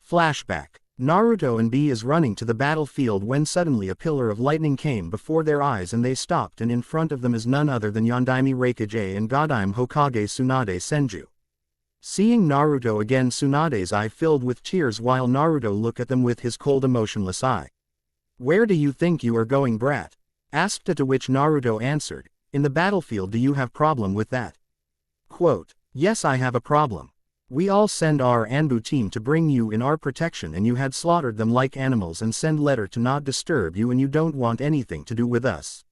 A: Flashback. Naruto and B is running to the battlefield when suddenly a pillar of lightning came before their eyes and they stopped, and in front of them is none other than Yondaime Reikage and Godime Hokage Tsunade Senju. Seeing Naruto again, Tsunade's eye filled with tears while Naruto looked at them with his cold emotionless eye. "Where do you think you are going, brat?" asked, to which Naruto answered, "In the battlefield. Do you have problem with that?" Quote, "Yes, I have a problem. We all send our Anbu team to bring you in our protection and you had slaughtered them like animals and send letter to not disturb you and you don't want anything to do with us.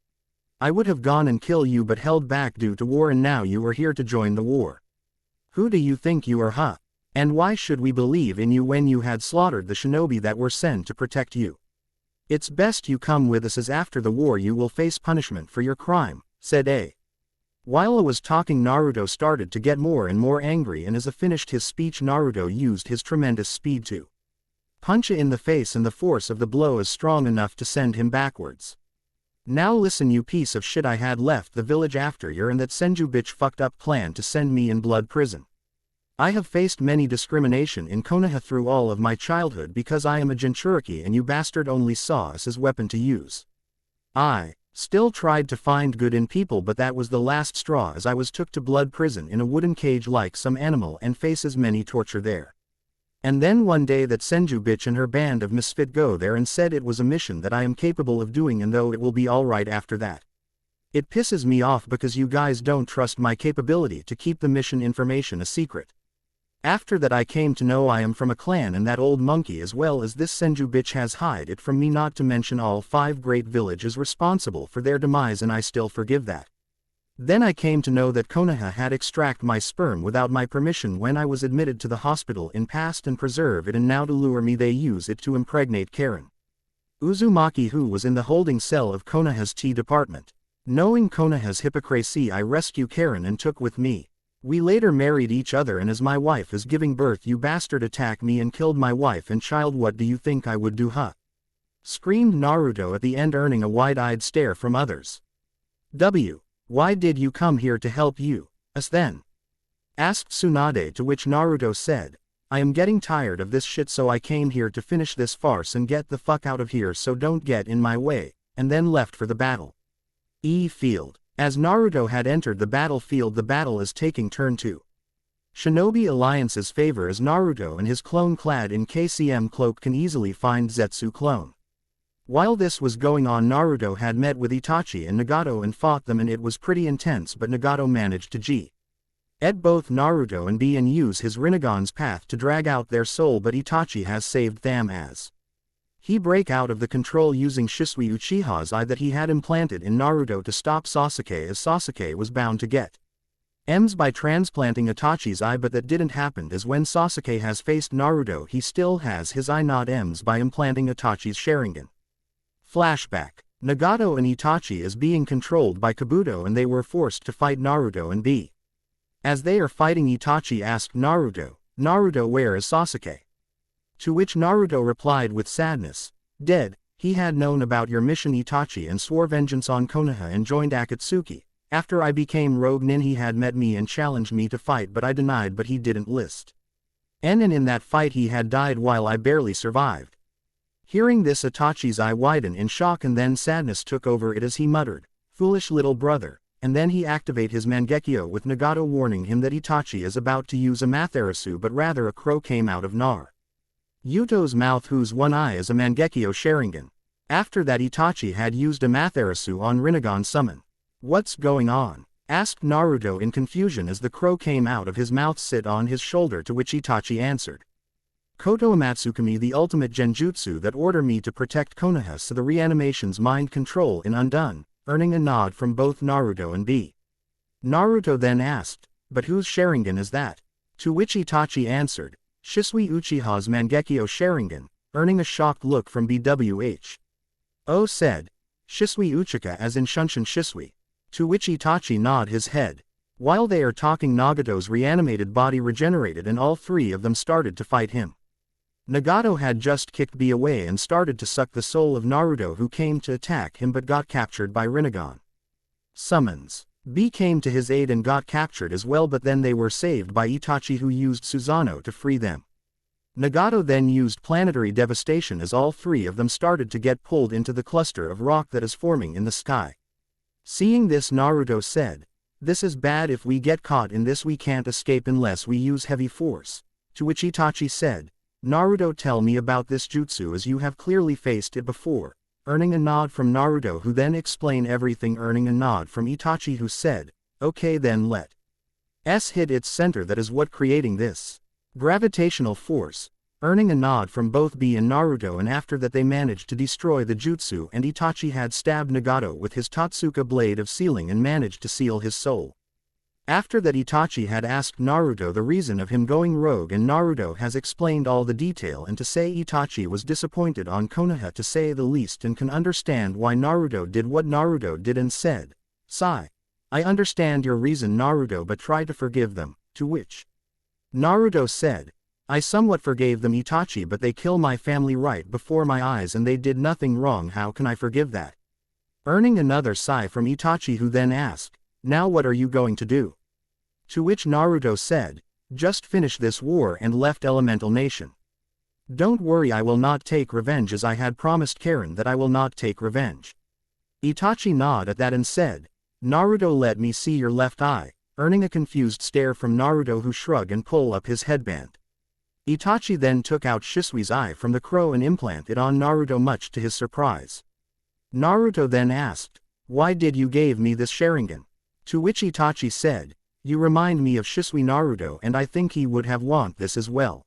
A: I would have gone and kill you but held back due to war and now you are here to join the war. Who do you think you are, huh? And why should we believe in you when you had slaughtered the shinobi that were sent to protect you? It's best you come with us as after the war you will face punishment for your crime," said A. While A was talking, Naruto started to get more and more angry, and as A finished his speech, Naruto used his tremendous speed to punch A in the face, and the force of the blow is strong enough to send him backwards. "Now listen, you piece of shit, I had left the village after you and that Senju bitch fucked up plan to send me in blood prison. I have faced many discrimination in Konoha through all of my childhood because I am a Jinchuriki and you bastard only saw us as weapon to use. I still tried to find good in people, but that was the last straw as I was took to blood prison in a wooden cage like some animal and faces many torture there. And then one day that Senju bitch and her band of misfit go there and said it was a mission that I am capable of doing and though it will be alright after that. It pisses me off because you guys don't trust my capability to keep the mission information a secret. After that I came to know I am from a clan and that old monkey as well as this Senju bitch has hide it from me, not to mention all 5 great villages responsible for their demise, and I still forgive that. Then I came to know that Konoha had extract my sperm without my permission when I was admitted to the hospital in past and preserve it, and now to lure me they use it to impregnate Karen Uzumaki, who was in the holding cell of Konoha's tea department. Knowing Konoha's hypocrisy I rescue Karen and took with me. We later married each other, and as my wife is giving birth you bastard attacked me and killed my wife and child. What do you think I would do, huh?" screamed Naruto at the end, earning a wide-eyed stare from others. Why did you come here to help us then?" asked Tsunade, to which Naruto said, "I am getting tired of this shit, so I came here to finish this farce and get the fuck out of here, so don't get in my way," and then left for the battle. Field. As Naruto had entered the battlefield, the battle is taking turn to Shinobi Alliance's favor as Naruto and his clone clad in KCM cloak can easily find Zetsu clone. While this was going on, Naruto had met with Itachi and Nagato and fought them, and it was pretty intense, but Nagato managed to get both Naruto and B and use his Rinnegan's path to drag out their soul, but Itachi has saved them as he break out of the control using Shisui Uchiha's eye that he had implanted in Naruto to stop Sasuke, as Sasuke was bound to get M's by transplanting Itachi's eye, but that didn't happen, as when Sasuke has faced Naruto he still has his eye, not M's, by implanting Itachi's Sharingan. Flashback. Nagato and Itachi is being controlled by Kabuto and they were forced to fight Naruto and B. As they are fighting, Itachi asked Naruto, "Where is Sasuke?" To which Naruto replied with sadness, "Dead. He had known about your mission, Itachi, and swore vengeance on Konoha and joined Akatsuki. After I became rogue nin he had met me and challenged me to fight, but I denied, but he didn't list. And in that fight he had died while I barely survived." Hearing this, Itachi's eye widened in shock and then sadness took over it as he muttered, "Foolish little brother," and then he activate his Mangekyo with Nagato warning him that Itachi is about to use Amaterasu, but rather a crow came out of Naruto's mouth whose one eye is a Mangekyo Sharingan. After that Itachi had used Amaterasu on Rinnegan summon. "What's going on?" asked Naruto in confusion as the crow came out of his mouth sit on his shoulder, to which Itachi answered, "Koto Amatsukami, the ultimate genjutsu that order me to protect Konoha, so the reanimation's mind control in undone," earning a nod from both Naruto and B. Naruto then asked, "But whose Sharingan is that?" To which Itachi answered, "Shisui Uchiha's Mangekyo Sharingan," earning a shocked look from BWH. O said, "Shisui Uchiha as in Shunshin Shisui?" To which Itachi nodded his head. While they are talking, Nagato's reanimated body regenerated and all three of them started to fight him. Nagato had just kicked B away and started to suck the soul of Naruto, who came to attack him but got captured by Rinnegan. Summons. B came to his aid and got captured as well, but then they were saved by Itachi, who used Susanoo to free them. Nagato then used planetary devastation as all three of them started to get pulled into the cluster of rock that is forming in the sky. Seeing this, Naruto said, "This is bad. If we get caught in this we can't escape unless we use heavy force." To which Itachi said, "Naruto, tell me about this jutsu, as you have clearly faced it before." Earning a nod from Naruto, who then explained everything. Earning a nod from Itachi, who said, "Okay, then let's hit its center. That is what creating this gravitational force." Earning a nod from both B and Naruto, and after that they managed to destroy the jutsu, and Itachi had stabbed Nagato with his Totsuka blade of sealing and managed to seal his soul. After that, Itachi had asked Naruto the reason of him going rogue, and Naruto has explained all the detail, and to say Itachi was disappointed on Konoha, to say the least, and can understand why Naruto did what Naruto did, and said, "Sigh. I understand your reason, Naruto, but try to forgive them." To which Naruto said, "I somewhat forgave them, Itachi, but they kill my family right before my eyes and they did nothing wrong. How can I forgive that?" Earning another sigh from Itachi, who then asked, "Now what are you going to do?" To which Naruto said, "Just finish this war and left Elemental Nation. Don't worry, I will not take revenge, as I had promised Karen that I will not take revenge." Itachi nodded at that and said, "Naruto, let me see your left eye." Earning a confused stare from Naruto, who shrugged and pulled up his headband. Itachi then took out Shisui's eye from the crow and implanted it on Naruto, much to his surprise. Naruto then asked, "Why did you give me this Sharingan?" To which Itachi said, "You remind me of Shisui, Naruto, and I think he would have want this as well."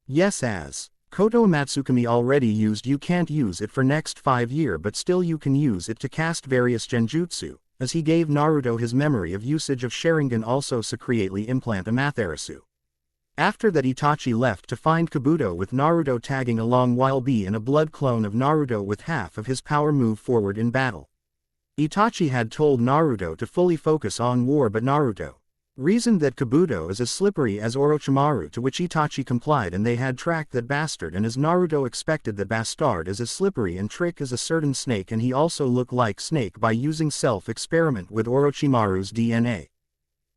A: "Yes, as Koto Matsukami already used, you can't use it for next 5 years, but still you can use it to cast various genjutsu," as he gave Naruto his memory of usage of Sharingan, also secretly implant Amaterasu. After that, Itachi left to find Kabuto, with Naruto tagging along, while B and a blood clone of Naruto with half of his power moved forward in battle. Itachi had told Naruto to fully focus on war, but Naruto reasoned that Kabuto is as slippery as Orochimaru, to which Itachi complied, and they had tracked that bastard, and as Naruto expected, that bastard is as slippery and trick as a certain snake, and he also looked like snake by using self-experiment with Orochimaru's DNA.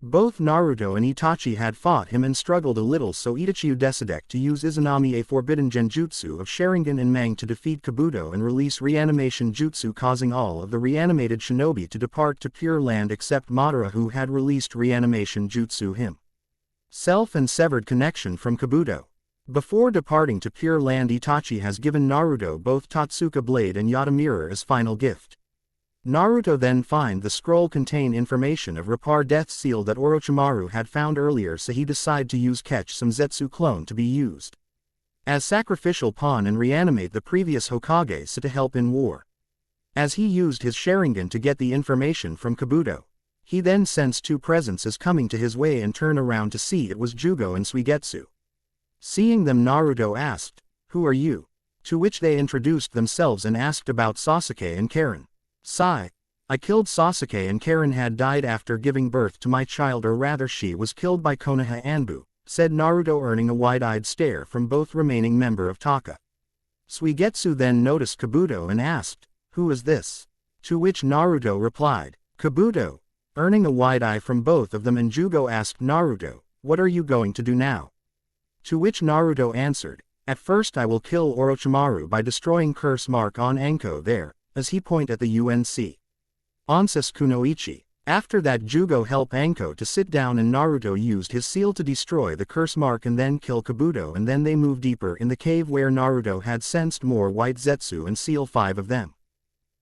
A: Both Naruto and Itachi had fought him and struggled a little, so Itachi decided to use Izanami, a forbidden genjutsu of Sharingan and Mang, to defeat Kabuto and release reanimation jutsu, causing all of the reanimated shinobi to depart to Pure Land except Madara, who had released reanimation jutsu himself and severed connection from Kabuto. Before departing to Pure Land, Itachi has given Naruto both Totsuka blade and Yata mirror as final gift. Naruto then find the scroll contain information of Repar death seal that Orochimaru had found earlier, so he decide to use catch some Zetsu clone to be used as sacrificial pawn and reanimate the previous Hokage, so to help in war. As he used his Sharingan to get the information from Kabuto, he then sensed two presences coming to his way and turned around to see it was Jugo and Suigetsu. Seeing them, Naruto asked, "Who are you?" To which they introduced themselves and asked about Sasuke and Karen. "Sigh. I killed Sasuke, and Karen had died after giving birth to my child, or rather she was killed by Konoha Anbu," said Naruto, earning a wide-eyed stare from both remaining member of Taka. Suigetsu then noticed Kabuto and asked, "Who is this?" To which Naruto replied, "Kabuto," earning a wide eye from both of them, and Jugo asked Naruto, "What are you going to do now?" To which Naruto answered, "At first I will kill Orochimaru by destroying curse mark on Anko there," as he point at the UNC Onses Kunoichi. After that, Jugo helped Anko to sit down, and Naruto used his seal to destroy the curse mark and then kill Kabuto, and then they moved deeper in the cave where Naruto had sensed more white Zetsu and seal 5 of them.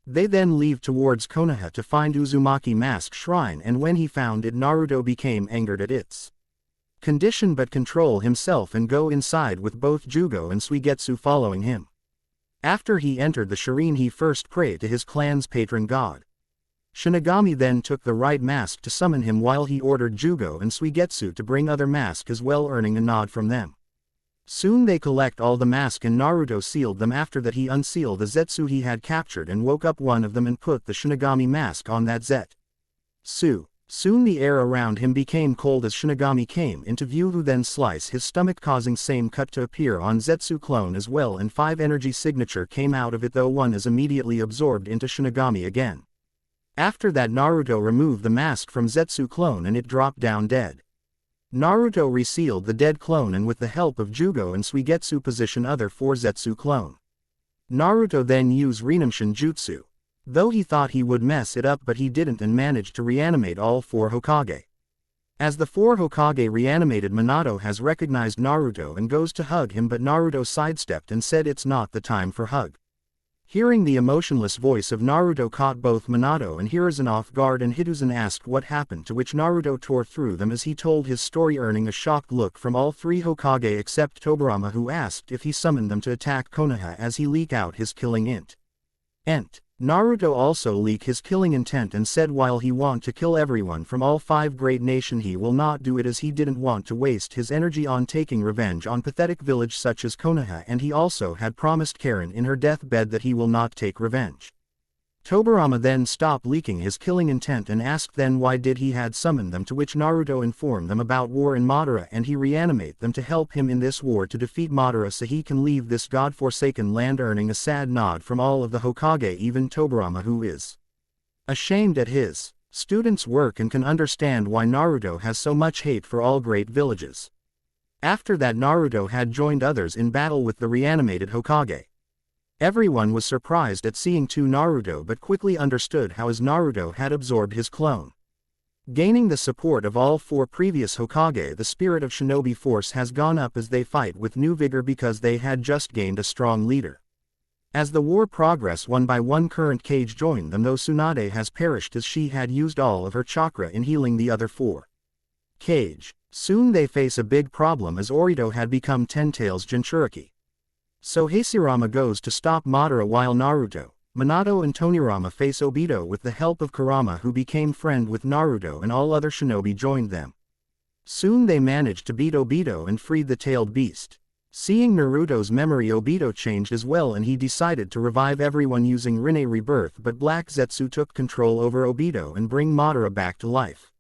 A: They then leave towards Konoha to find Uzumaki Mask Shrine, and when he found it, Naruto became angered at its condition but control himself and go inside with both Jugo and Suigetsu following him. After he entered the shrine, he first prayed to his clan's patron god. Shinigami then took the right mask to summon him, while he ordered Jugo and Suigetsu to bring other masks as well, earning a nod from them. Soon they collect all the masks and Naruto sealed them. After that, he unsealed the Zetsu he had captured and woke up one of them and put the Shinigami mask on that Zetsu. Soon the air around him became cold as Shinigami came into view, who then sliced his stomach, causing same cut to appear on Zetsu clone as well, and 5 energy signature came out of it, though one is immediately absorbed into Shinigami again. After that, Naruto removed the mask from Zetsu clone and it dropped down dead. Naruto resealed the dead clone and with the help of Jugo and Suigetsu position other 4 Zetsu clone. Naruto then used Renamshin Jutsu. Though he thought he would mess it up, but he didn't and managed to reanimate all 4 Hokage. As the 4 Hokage reanimated, Minato has recognized Naruto and goes to hug him, but Naruto sidestepped and said it's not the time for hug. Hearing the emotionless voice of Naruto caught both Minato and Hiruzen off guard, and Hiruzen asked what happened, to which Naruto tore through them as he told his story, earning a shocked look from all 3 Hokage except Tobirama, who asked if he summoned them to attack Konoha as he leak out his killing intent. Naruto also leak his killing intent and said while he want to kill everyone from all 5 great nation, he will not do it as he didn't want to waste his energy on taking revenge on pathetic village such as Konoha, and he also had promised Karen in her deathbed that he will not take revenge. Tobirama then stopped leaking his killing intent and asked then why did he had summoned them, to which Naruto informed them about war in Madara and he reanimate them to help him in this war to defeat Madara so he can leave this god-forsaken land, earning a sad nod from all of the Hokage, even Tobirama, who is ashamed at his students' work and can understand why Naruto has so much hate for all great villages. After that, Naruto had joined others in battle with the reanimated Hokage. Everyone was surprised at seeing 2 Naruto but quickly understood how as Naruto had absorbed his clone. Gaining the support of all 4 previous Hokage, the spirit of shinobi force has gone up as they fight with new vigor because they had just gained a strong leader. As the war progressed, one by one current Kage joined them, though Tsunade has perished as she had used all of her chakra in healing the other 4 Kage. Soon they face a big problem as Orito had become 10 Tails Jinchuriki. So Hashirama goes to stop Madara while Naruto, Minato and Tonirama face Obito with the help of Kurama, who became friend with Naruto, and all other shinobi joined them. Soon they managed to beat Obito and freed the tailed beast. Seeing Naruto's memory, Obito changed as well and he decided to revive everyone using Rinne Rebirth, but Black Zetsu took control over Obito and bring Madara back to life,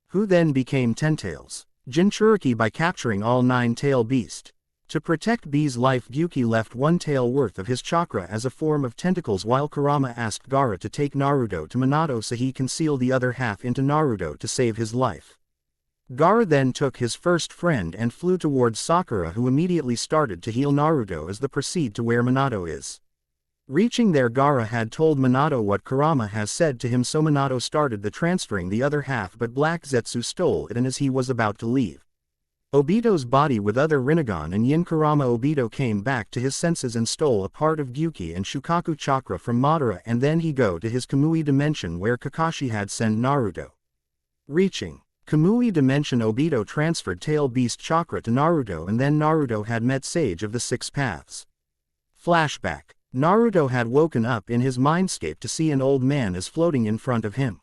A: who then became 10 Tails Jinchuriki by capturing all 9 tail beast. To protect B's life, Gyuki left 1 tail worth of his chakra as a form of tentacles, while Kurama asked Gaara to take Naruto to Minato so he can seal the other half into Naruto to save his life. Gaara then took his first friend and flew towards Sakura, who immediately started to heal Naruto as they proceed to where Minato is. Reaching there, Gaara had told Minato what Kurama has said to him, so Minato started the transferring the other half, but Black Zetsu stole it, and as he was about to leave Obito's body with other Rinnegan and Yin Kurama, Obito came back to his senses and stole a part of Gyuki and Shukaku chakra from Madara, and then he go to his Kamui dimension where Kakashi had sent Naruto. Reaching Kamui dimension, Obito transferred tail beast chakra to Naruto, and then Naruto had met Sage of the 6 Paths. Flashback. Naruto had woken up in his mindscape to see an old man is floating in front of him.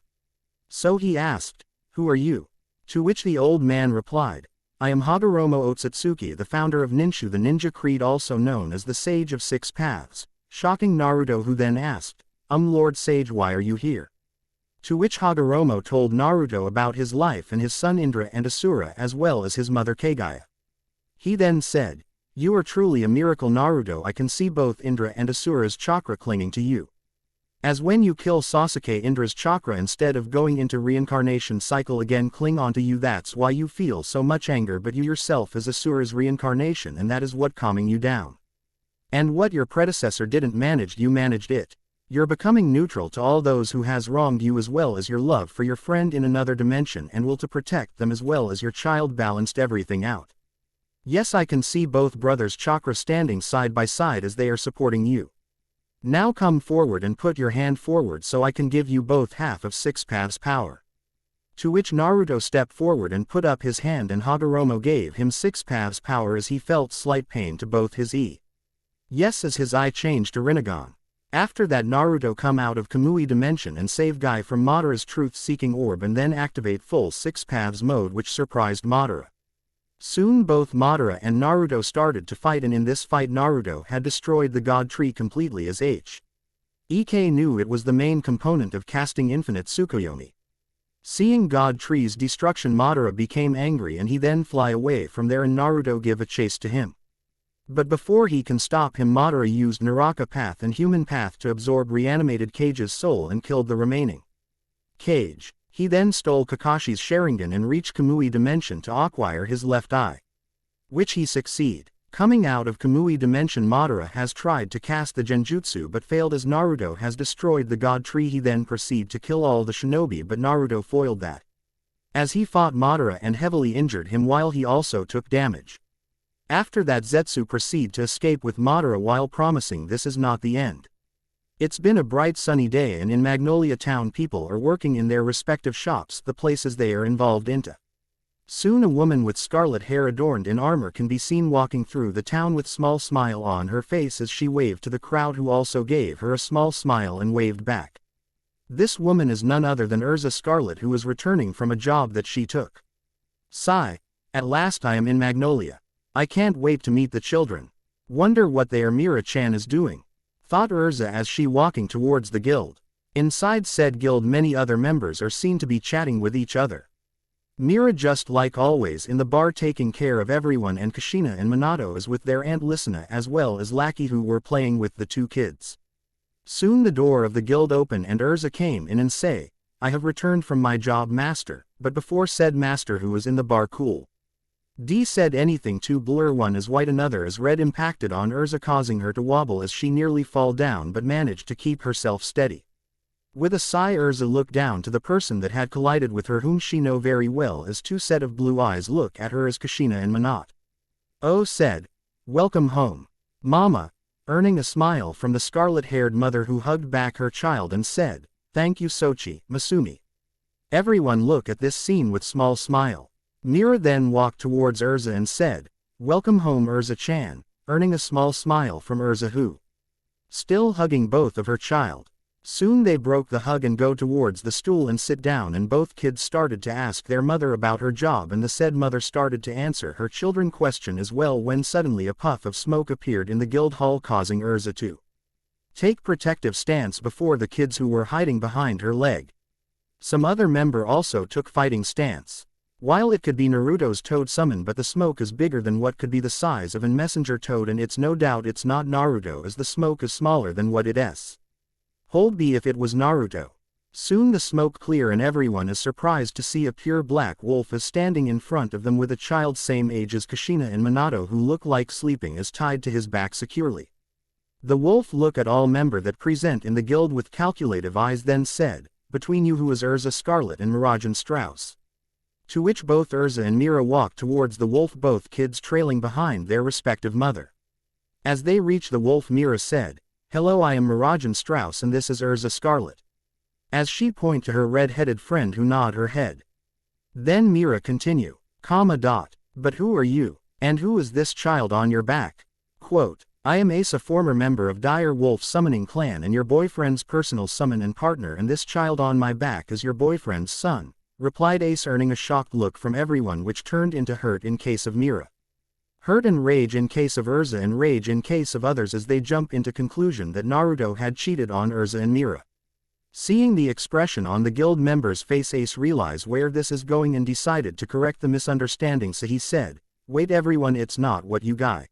A: So he asked, "Who are you?" To which the old man replied, "I am Hagoromo Otsutsuki, the founder of Ninshu, the ninja creed also known as the Sage of 6 Paths," shocking Naruto, who then asked, Lord Sage, why are you here?" To which Hagoromo told Naruto about his life and his son Indra and Asura as well as his mother Kagaya. He then said, "You are truly a miracle, Naruto. I can see both Indra and Asura's chakra clinging to you. As when you kill Sasuke, Indra's chakra instead of going into reincarnation cycle again cling onto you. That's why you feel so much anger, but you yourself is Asura's reincarnation, and that is what calming you down. And what your predecessor didn't manage, you managed it. You're becoming neutral to all those who has wronged you, as well as your love for your friend in another dimension and will to protect them as well as your child, balanced everything out. Yes, I can see both brothers' chakra standing side by side as they are supporting you. Now come forward and put your hand forward so I can give you both half of 6 Paths power." To which Naruto stepped forward and put up his hand, and Hagoromo gave him 6 Paths power as he felt slight pain to both his yes, as his eye changed to Rinnegan. After that, Naruto come out of Kamui dimension and save Guy from Madara's truth-seeking orb and then activate full 6 Paths mode, which surprised Madara. Soon both Madara and Naruto started to fight, and in this fight Naruto had destroyed the God Tree completely as Ek knew it was the main component of casting infinite Tsukuyomi. Seeing God Tree's destruction, Madara became angry and he then fly away from there and Naruto give a chase to him. But before he can stop him, Madara used Naraka Path and Human Path to absorb reanimated Kage's soul and killed the remaining Kage. He then stole Kakashi's Sharingan and reached Kamui Dimension to acquire his left eye, which he succeed. Coming out of Kamui Dimension, Madara has tried to cast the Genjutsu but failed as Naruto has destroyed the God Tree. He then proceeded to kill all the shinobi but Naruto foiled that, as he fought Madara and heavily injured him while he also took damage. After that, Zetsu proceed to escape with Madara while promising this is not the end. It's been a bright sunny day and in Magnolia Town people are working in their respective shops, the places they are involved into. Soon a woman with scarlet hair adorned in armor can be seen walking through the town with small smile on her face as she waved to the crowd who also gave her a small smile and waved back. This woman is none other than Erza Scarlet, who is returning from a job that she took. Sigh, at last I am in Magnolia. I can't wait to meet the children. Wonder what their Mirajane is doing, thought Erza as she walking towards the guild. Inside said guild many other members are seen to be chatting with each other. Mira just like always in the bar taking care of everyone, and Kushina and Minato is with their aunt Lisana as well as Lackey who were playing with the two kids. Soon the door of the guild opened and Erza came in and say, I have returned from my job, master, but before said master who was in the bar cool D said anything to blur. One is white, another is red, impacted on Erza causing her to wobble as she nearly fall down but managed to keep herself steady. With a sigh, Erza looked down to the person that had collided with her, whom she know very well, as two set of blue eyes look at her as Kushina and Minato. Oh said, welcome home, mama, earning a smile from the scarlet-haired mother who hugged back her child and said, thank you Sochi, Masumi. Everyone look at this scene with small smile. Mira then walked towards Erza and said, welcome home Erza-chan, earning a small smile from Erza who still hugging both of her child. Soon they broke the hug and go towards the stool and sit down, and both kids started to ask their mother about her job and the said mother started to answer her children question as well, when suddenly a puff of smoke appeared in the guild hall causing Erza to take protective stance before the kids who were hiding behind her leg. Some other member also took fighting stance. While it could be Naruto's toad summon, but the smoke is bigger than what could be the size of a messenger toad, and it's no doubt it's not Naruto as the smoke is smaller than what it's hold be if it was Naruto. Soon the smoke clear and everyone is surprised to see a pure black wolf is standing in front of them with a child same age as Kushina and Minato who look like sleeping is tied to his back securely. The wolf look at all member that present in the guild with calculative eyes, then said, between you who is Erza Scarlet and Mirajane Strauss? To which both Erza and Mira walked towards the wolf, both kids trailing behind their respective mother. As they reached the wolf, Mira said, hello, I am Mirajane Strauss and this is Erza Scarlet. As she point to her red-headed friend who nod her head. Then Mira continue, but who are you, and who is this child on your back? Quote, I am Ace, a former member of Dire Wolf Summoning Clan and your boyfriend's personal summon and partner, and this child on my back is your boyfriend's son, replied Ace, earning a shocked look from everyone which turned into hurt in case of Mira. Hurt and rage in case of Erza and rage in case of others as they jump into conclusion that Naruto had cheated on Erza and Mira. Seeing the expression on the guild members' face, Ace realized where this is going and decided to correct the misunderstanding, so he said, wait everyone, it's not what you guys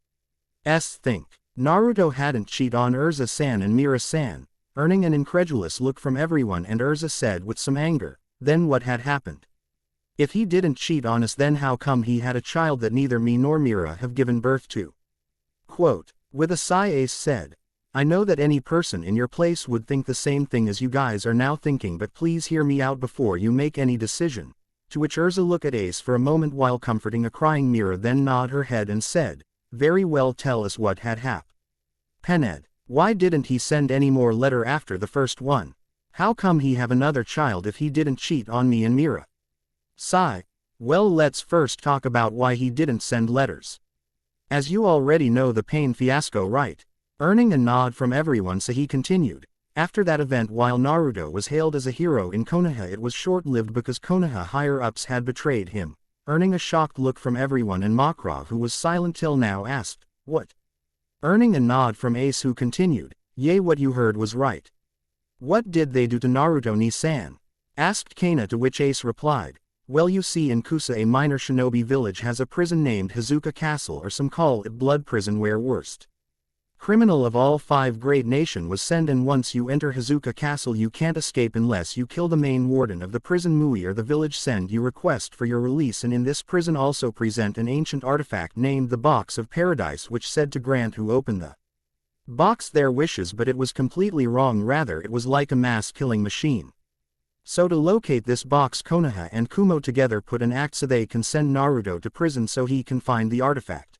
A: think. Naruto hadn't cheated on Erza-san and Mira-san, earning an incredulous look from everyone, and Erza said with some anger, then what had happened? If he didn't cheat on us, then how come he had a child that neither me nor Mira have given birth to? Quote, with a sigh, Ace said, I know that any person in your place would think the same thing as you guys are now thinking, but please hear me out before you make any decision. To which Erza looked at Ace for a moment while comforting a crying Mira, then nodded her head and said, very well, tell us what had happened. Why didn't he send any more letter after the first one? How come he have another child if he didn't cheat on me and Mira? Sigh, well, let's first talk about why he didn't send letters. As you already know the pain fiasco, right? Earning a nod from everyone, so he continued, after that event while Naruto was hailed as a hero in Konoha, it was short-lived because Konoha higher-ups had betrayed him, earning a shocked look from everyone, and Makra, who was silent till now, asked, what? Earning a nod from Ace, who continued, yea, what you heard was right. What did they do to Naruto Ni-san? asked Kana, to which Ace replied, well, you see, in Kusa a minor shinobi village has a prison named Hazuka Castle, or some call it Blood Prison, where worst criminal of all 5 grade nation was sent, and once you enter Hazuka Castle you can't escape unless you kill the main warden of the prison Mui, or the village send you request for your release, and in this prison also present an ancient artifact named the Box of Paradise, which said to grant who opened the box their wishes, but it was completely wrong, rather it was like a mass killing machine. So to locate this box, Konoha and Kumo together put an act so they can send Naruto to prison so he can find the artifact.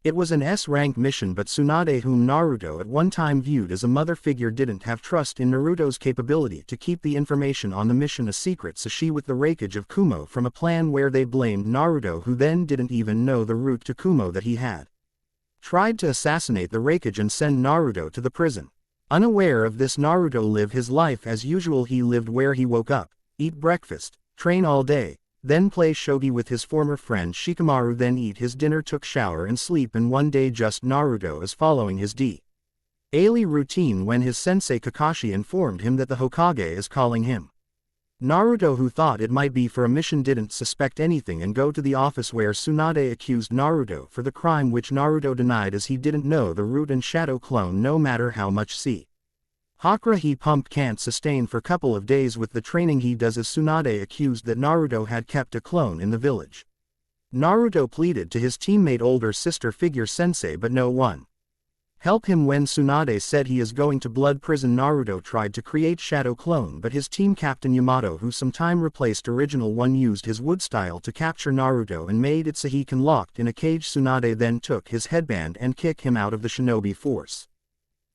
A: It was an S-rank mission, but Tsunade, whom Naruto at one time viewed as a mother figure, didn't have trust in Naruto's capability to keep the information on the mission a secret, so she, with the wreckage of Kumo from a plan where they blamed Naruto, who then didn't even know the route to Kumo that he had, tried to assassinate the wreckage and send Naruto to the prison. Unaware of this, Naruto lived his life as usual. He lived where he woke up, eat breakfast, train all day, then play shogi with his former friend Shikamaru, then eat his dinner, took shower and sleep, and one day just Naruto is following his daily routine when his sensei Kakashi informed him that the Hokage is calling him. Naruto, who thought it might be for a mission, didn't suspect anything and go to the office where Tsunade accused Naruto for the crime, which Naruto denied as he didn't know the root and shadow clone, no matter how much Hakra he pumped, can't sustain for couple of days with the training he does, as Tsunade accused that Naruto had kept a clone in the village. Naruto pleaded to his teammate older sister figure Sensei, but no one help him. When Tsunade said he is going to Blood Prison, Naruto tried to create shadow clone, but his team captain Yamato, who sometime replaced original one, used his wood style to capture Naruto and made it so he can locked in a cage. Tsunade then took his headband and kick him out of the shinobi force,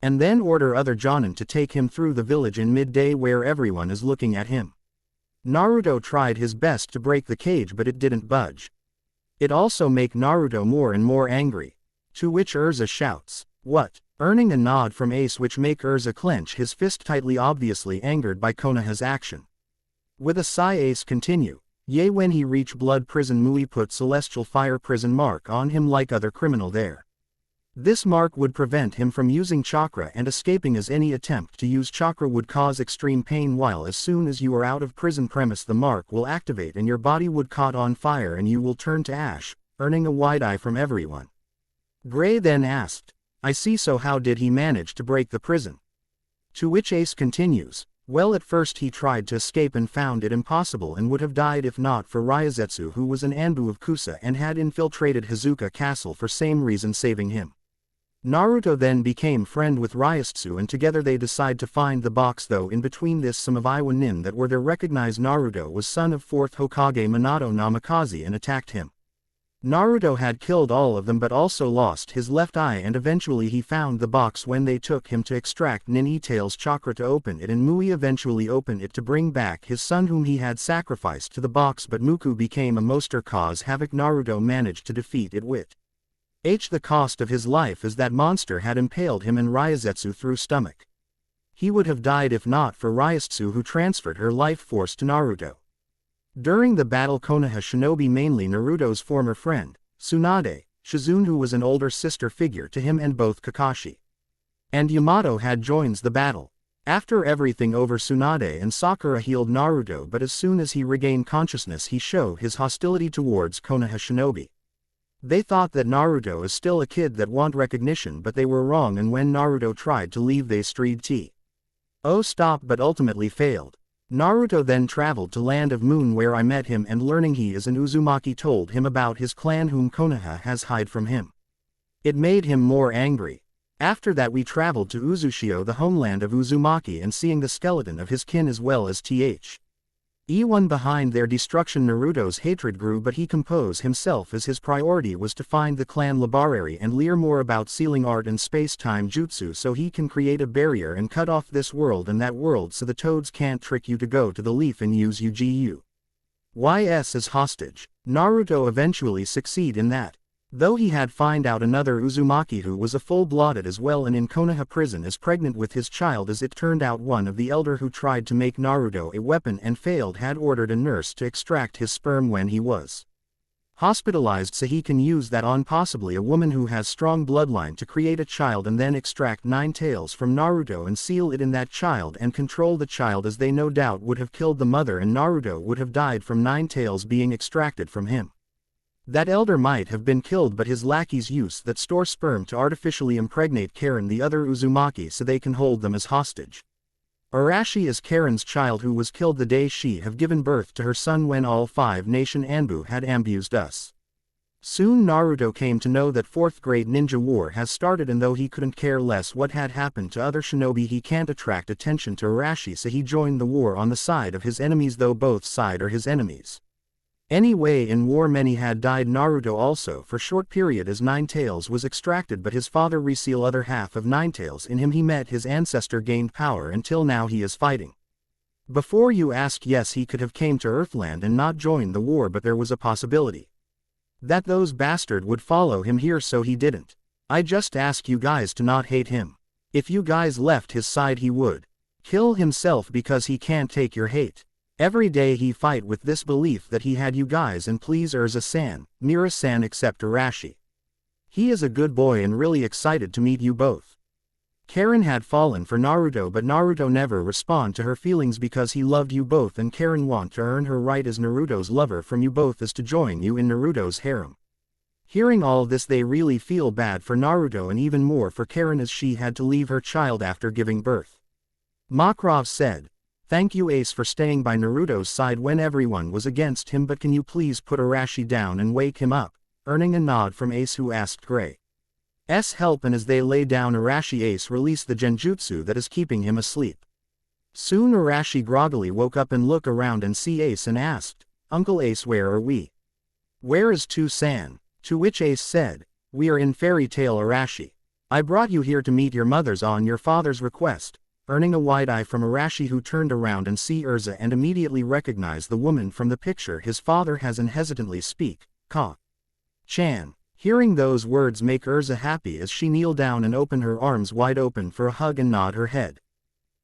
A: and then order other Jonin to take him through the village in midday where everyone is looking at him. Naruto tried his best to break the cage, but it didn't budge. It also make Naruto more and more angry, to which Erza shouts, "What?" earning a nod from Ace, which make Erza clench his fist tightly, obviously angered by Konoha's action. With a sigh, Ace continue, "Yea, when he reach Blood Prison, Mui put Celestial Fire Prison mark on him like other criminal there. This mark would prevent him from using chakra and escaping, as any attempt to use chakra would cause extreme pain, while as soon as you are out of prison premise the mark will activate and your body would caught on fire and you will turn to ash," earning a wide eye from everyone. Gray then asked, "I see, so how did he manage to break the prison?" To which Ace continues, "Well, at first he tried to escape and found it impossible and would have died if not for Ryazetsu, who was an Anbu of Kusa and had infiltrated Hazuka Castle for same reason, saving him. Naruto then became friend with Ryazetsu and together they decide to find the box, though in between this some of Iwa Nin that were there recognized Naruto was son of 4th Hokage Minato Namikaze and attacked him. Naruto had killed all of them but also lost his left eye, and eventually he found the box when they took him to extract Nin Itail's chakra to open it, and Mui eventually opened it to bring back his son whom he had sacrificed to the box, but Muku became a monster cause havoc. Naruto managed to defeat it with the cost of his life, as that monster had impaled him and Ryazetsu through stomach. He would have died if not for Ryazetsu, who transferred her life force to Naruto. During the battle, Konoha shinobi, mainly Naruto's former friend, Tsunade, Shizune, who was an older sister figure to him, and both Kakashi and Yamato had joins the battle. After everything over, Tsunade and Sakura healed Naruto, but as soon as he regained consciousness he showed his hostility towards Konoha shinobi. They thought that Naruto is still a kid that want recognition, but they were wrong, and when Naruto tried to leave they stried to stop but ultimately failed. Naruto then traveled to Land of Moon where I met him, and learning he is an Uzumaki told him about his clan whom Konoha has hid from him. It made him more angry. After that we traveled to Uzushio, the homeland of Uzumaki, and seeing the skeleton of his kin as well as E1 behind their destruction, Naruto's hatred grew, but he composed himself as his priority was to find the clan library and learn more about sealing art and space-time jutsu so he can create a barrier and cut off this world and that world so the toads can't trick you to go to the leaf and use YS as hostage. Naruto eventually succeed in that, though he had find out another Uzumaki who was a full-blooded as well and in Konoha prison is pregnant with his child. As it turned out, one of the elder who tried to make Naruto a weapon and failed had ordered a nurse to extract his sperm when he was hospitalized so he can use that on possibly a woman who has strong bloodline to create a child and then extract 9 tails from Naruto and seal it in that child and control the child, as they no doubt would have killed the mother and Naruto would have died from 9 tails being extracted from him. That elder might have been killed, but his lackeys use that store sperm to artificially impregnate Karen the other Uzumaki so they can hold them as hostage. Arashi is Karen's child who was killed the day she have given birth to her son when all 5 nation Anbu had abused us. Soon Naruto came to know that 4th grade ninja war has started, and though he couldn't care less what had happened to other shinobi, he can't attract attention to Arashi, so he joined the war on the side of his enemies, though both sides are his enemies. Anyway, in war many had died. Naruto also for short period as 9 tails was extracted, but his father reseal other half of 9 tails in him. He met his ancestor, gained power until now he is fighting. Before you ask, yes, he could have came to Earthland and not joined the war, but there was a possibility that those bastard would follow him here, so he didn't. I just ask you guys to not hate him. If you guys left his side he would kill himself because he can't take your hate. Every day he fight with this belief that he had you guys, and please Erza-san, Mira-san, accept Arashi. He is a good boy and really excited to meet you both. Karen had fallen for Naruto, but Naruto never respond to her feelings because he loved you both, and Karen want to earn her right as Naruto's lover from you both as to join you in Naruto's harem. Hearing all this, they really feel bad for Naruto and even more for Karen, as she had to leave her child after giving birth. Makarov said, "Thank you Ace for staying by Naruto's side when everyone was against him, but can you please put Arashi down and wake him up?" Earning a nod from Ace, who asked Gray's help, and as they lay down Arashi, Ace released the genjutsu that is keeping him asleep. Soon Arashi groggily woke up and looked around and see Ace and asked, "Uncle Ace, where are we? Where is Tu-san?" To which Ace said, "We are in Fairy Tail Arashi. I brought you here to meet your mothers on your father's request." Earning a wide eye from Arashi, who turned around and see Erza and immediately recognized the woman from the picture his father has, and hesitantly speak, "Ka-chan." Hearing those words make Erza happy as she kneel down and open her arms wide open for a hug and nod her head.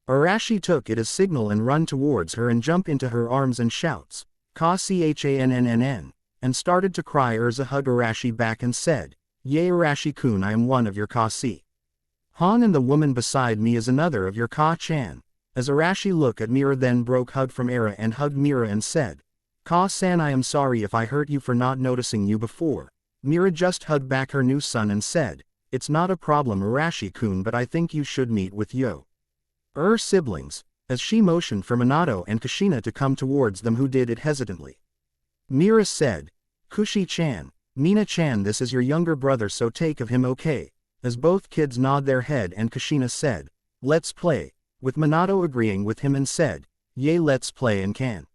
A: Arashi took it as signal and run towards her and jump into her arms and shouts, "Ka-chan," and started to cry. Erza hugged Arashi back and said, "Yay Arashi-kun, I am one of your Ka-chan, and the woman beside me is another of your Ka-chan." As Arashi looked at Mira, then broke hug from Era and hugged Mira and said, "Ka-san, I am sorry if I hurt you for not noticing you before." Mira just hugged back her new son and said, "It's not a problem Arashi-kun, but I think you should meet with your siblings," as she motioned for Minato and Kushina to come towards them, who did it hesitantly. Mira said, "Kushi-chan, Mina-chan, this is your younger brother, so take of him, okay?" As both kids nod their head and Kushina said, "Let's play," with Minato agreeing with him and said, "Yay, let's play, and can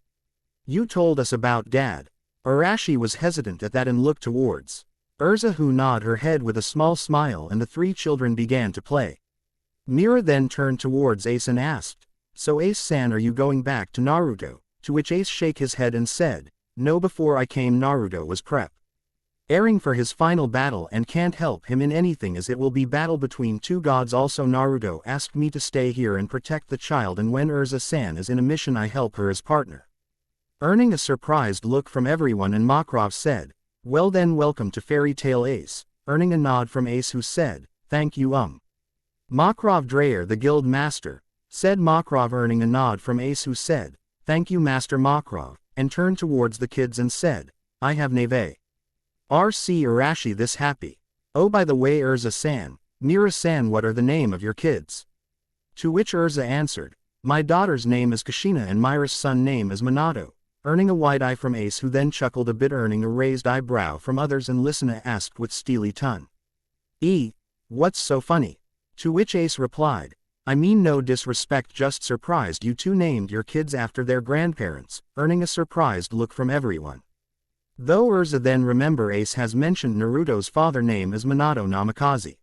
A: you told us about Dad?" Arashi was hesitant at that and looked towards Erza, who nodded her head with a small smile, and the 3 children began to play. Mira then turned towards Ace and asked, "So Ace-san, are you going back to Naruto?" To which Ace shake his head and said, "No, before I came Naruto was preparing for his final battle and can't help him in anything, as it will be battle between 2 gods. Also Naruto asked me to stay here and protect the child, and when Erza-san is in a mission I help her as partner." Earning a surprised look from everyone, and Makarov said, "Well then, welcome to Fairy Tail Ace." Earning a nod from Ace, who said, "Thank you Makarov Dreyer, the guild master," said Makarov. Earning a nod from Ace, who said, "Thank you Master Makarov," and turned towards the kids and said, "I have Neve RC Arashi this happy. Oh, by the way Erza-san, Mira-san, what are the name of your kids?" To which Erza answered, "My daughter's name is Kushina and Mira's son name is Minato." Earning a wide eye from Ace, who then chuckled a bit. Earning a raised eyebrow from others, and Lysina asked with steely tone, "What's so funny?" To which Ace replied, "I mean no disrespect, just surprised you 2 named your kids after their grandparents." Earning a surprised look from everyone. Though Erza then remember Ace has mentioned Naruto's father name as Minato Namikaze.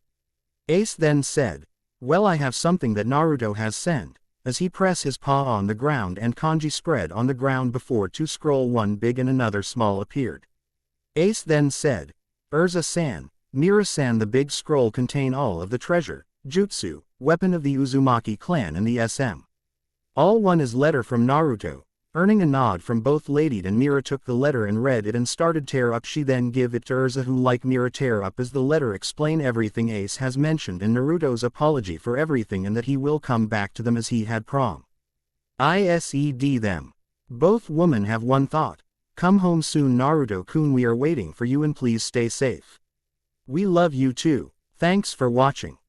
A: Ace then said, "Well, I have something that Naruto has sent," as he pressed his paw on the ground and kanji spread on the ground before 2 scroll, one big and another small, appeared. Ace then said, "Erza-san, Mira-san, the big scroll contain all of the treasure, jutsu, weapon of the Uzumaki clan and the SM. All one is letter from Naruto." Earning a nod from both Lady and Mira took the letter and read it and started tear up. She then give it to Erza, who like Mira tear up as the letter explain everything Ace has mentioned in Naruto's apology for everything and that he will come back to them as he had prom. ISED them. Both women have one thought. Come home soon Naruto-kun, we are waiting for you and please stay safe. We love you too. Thanks for watching.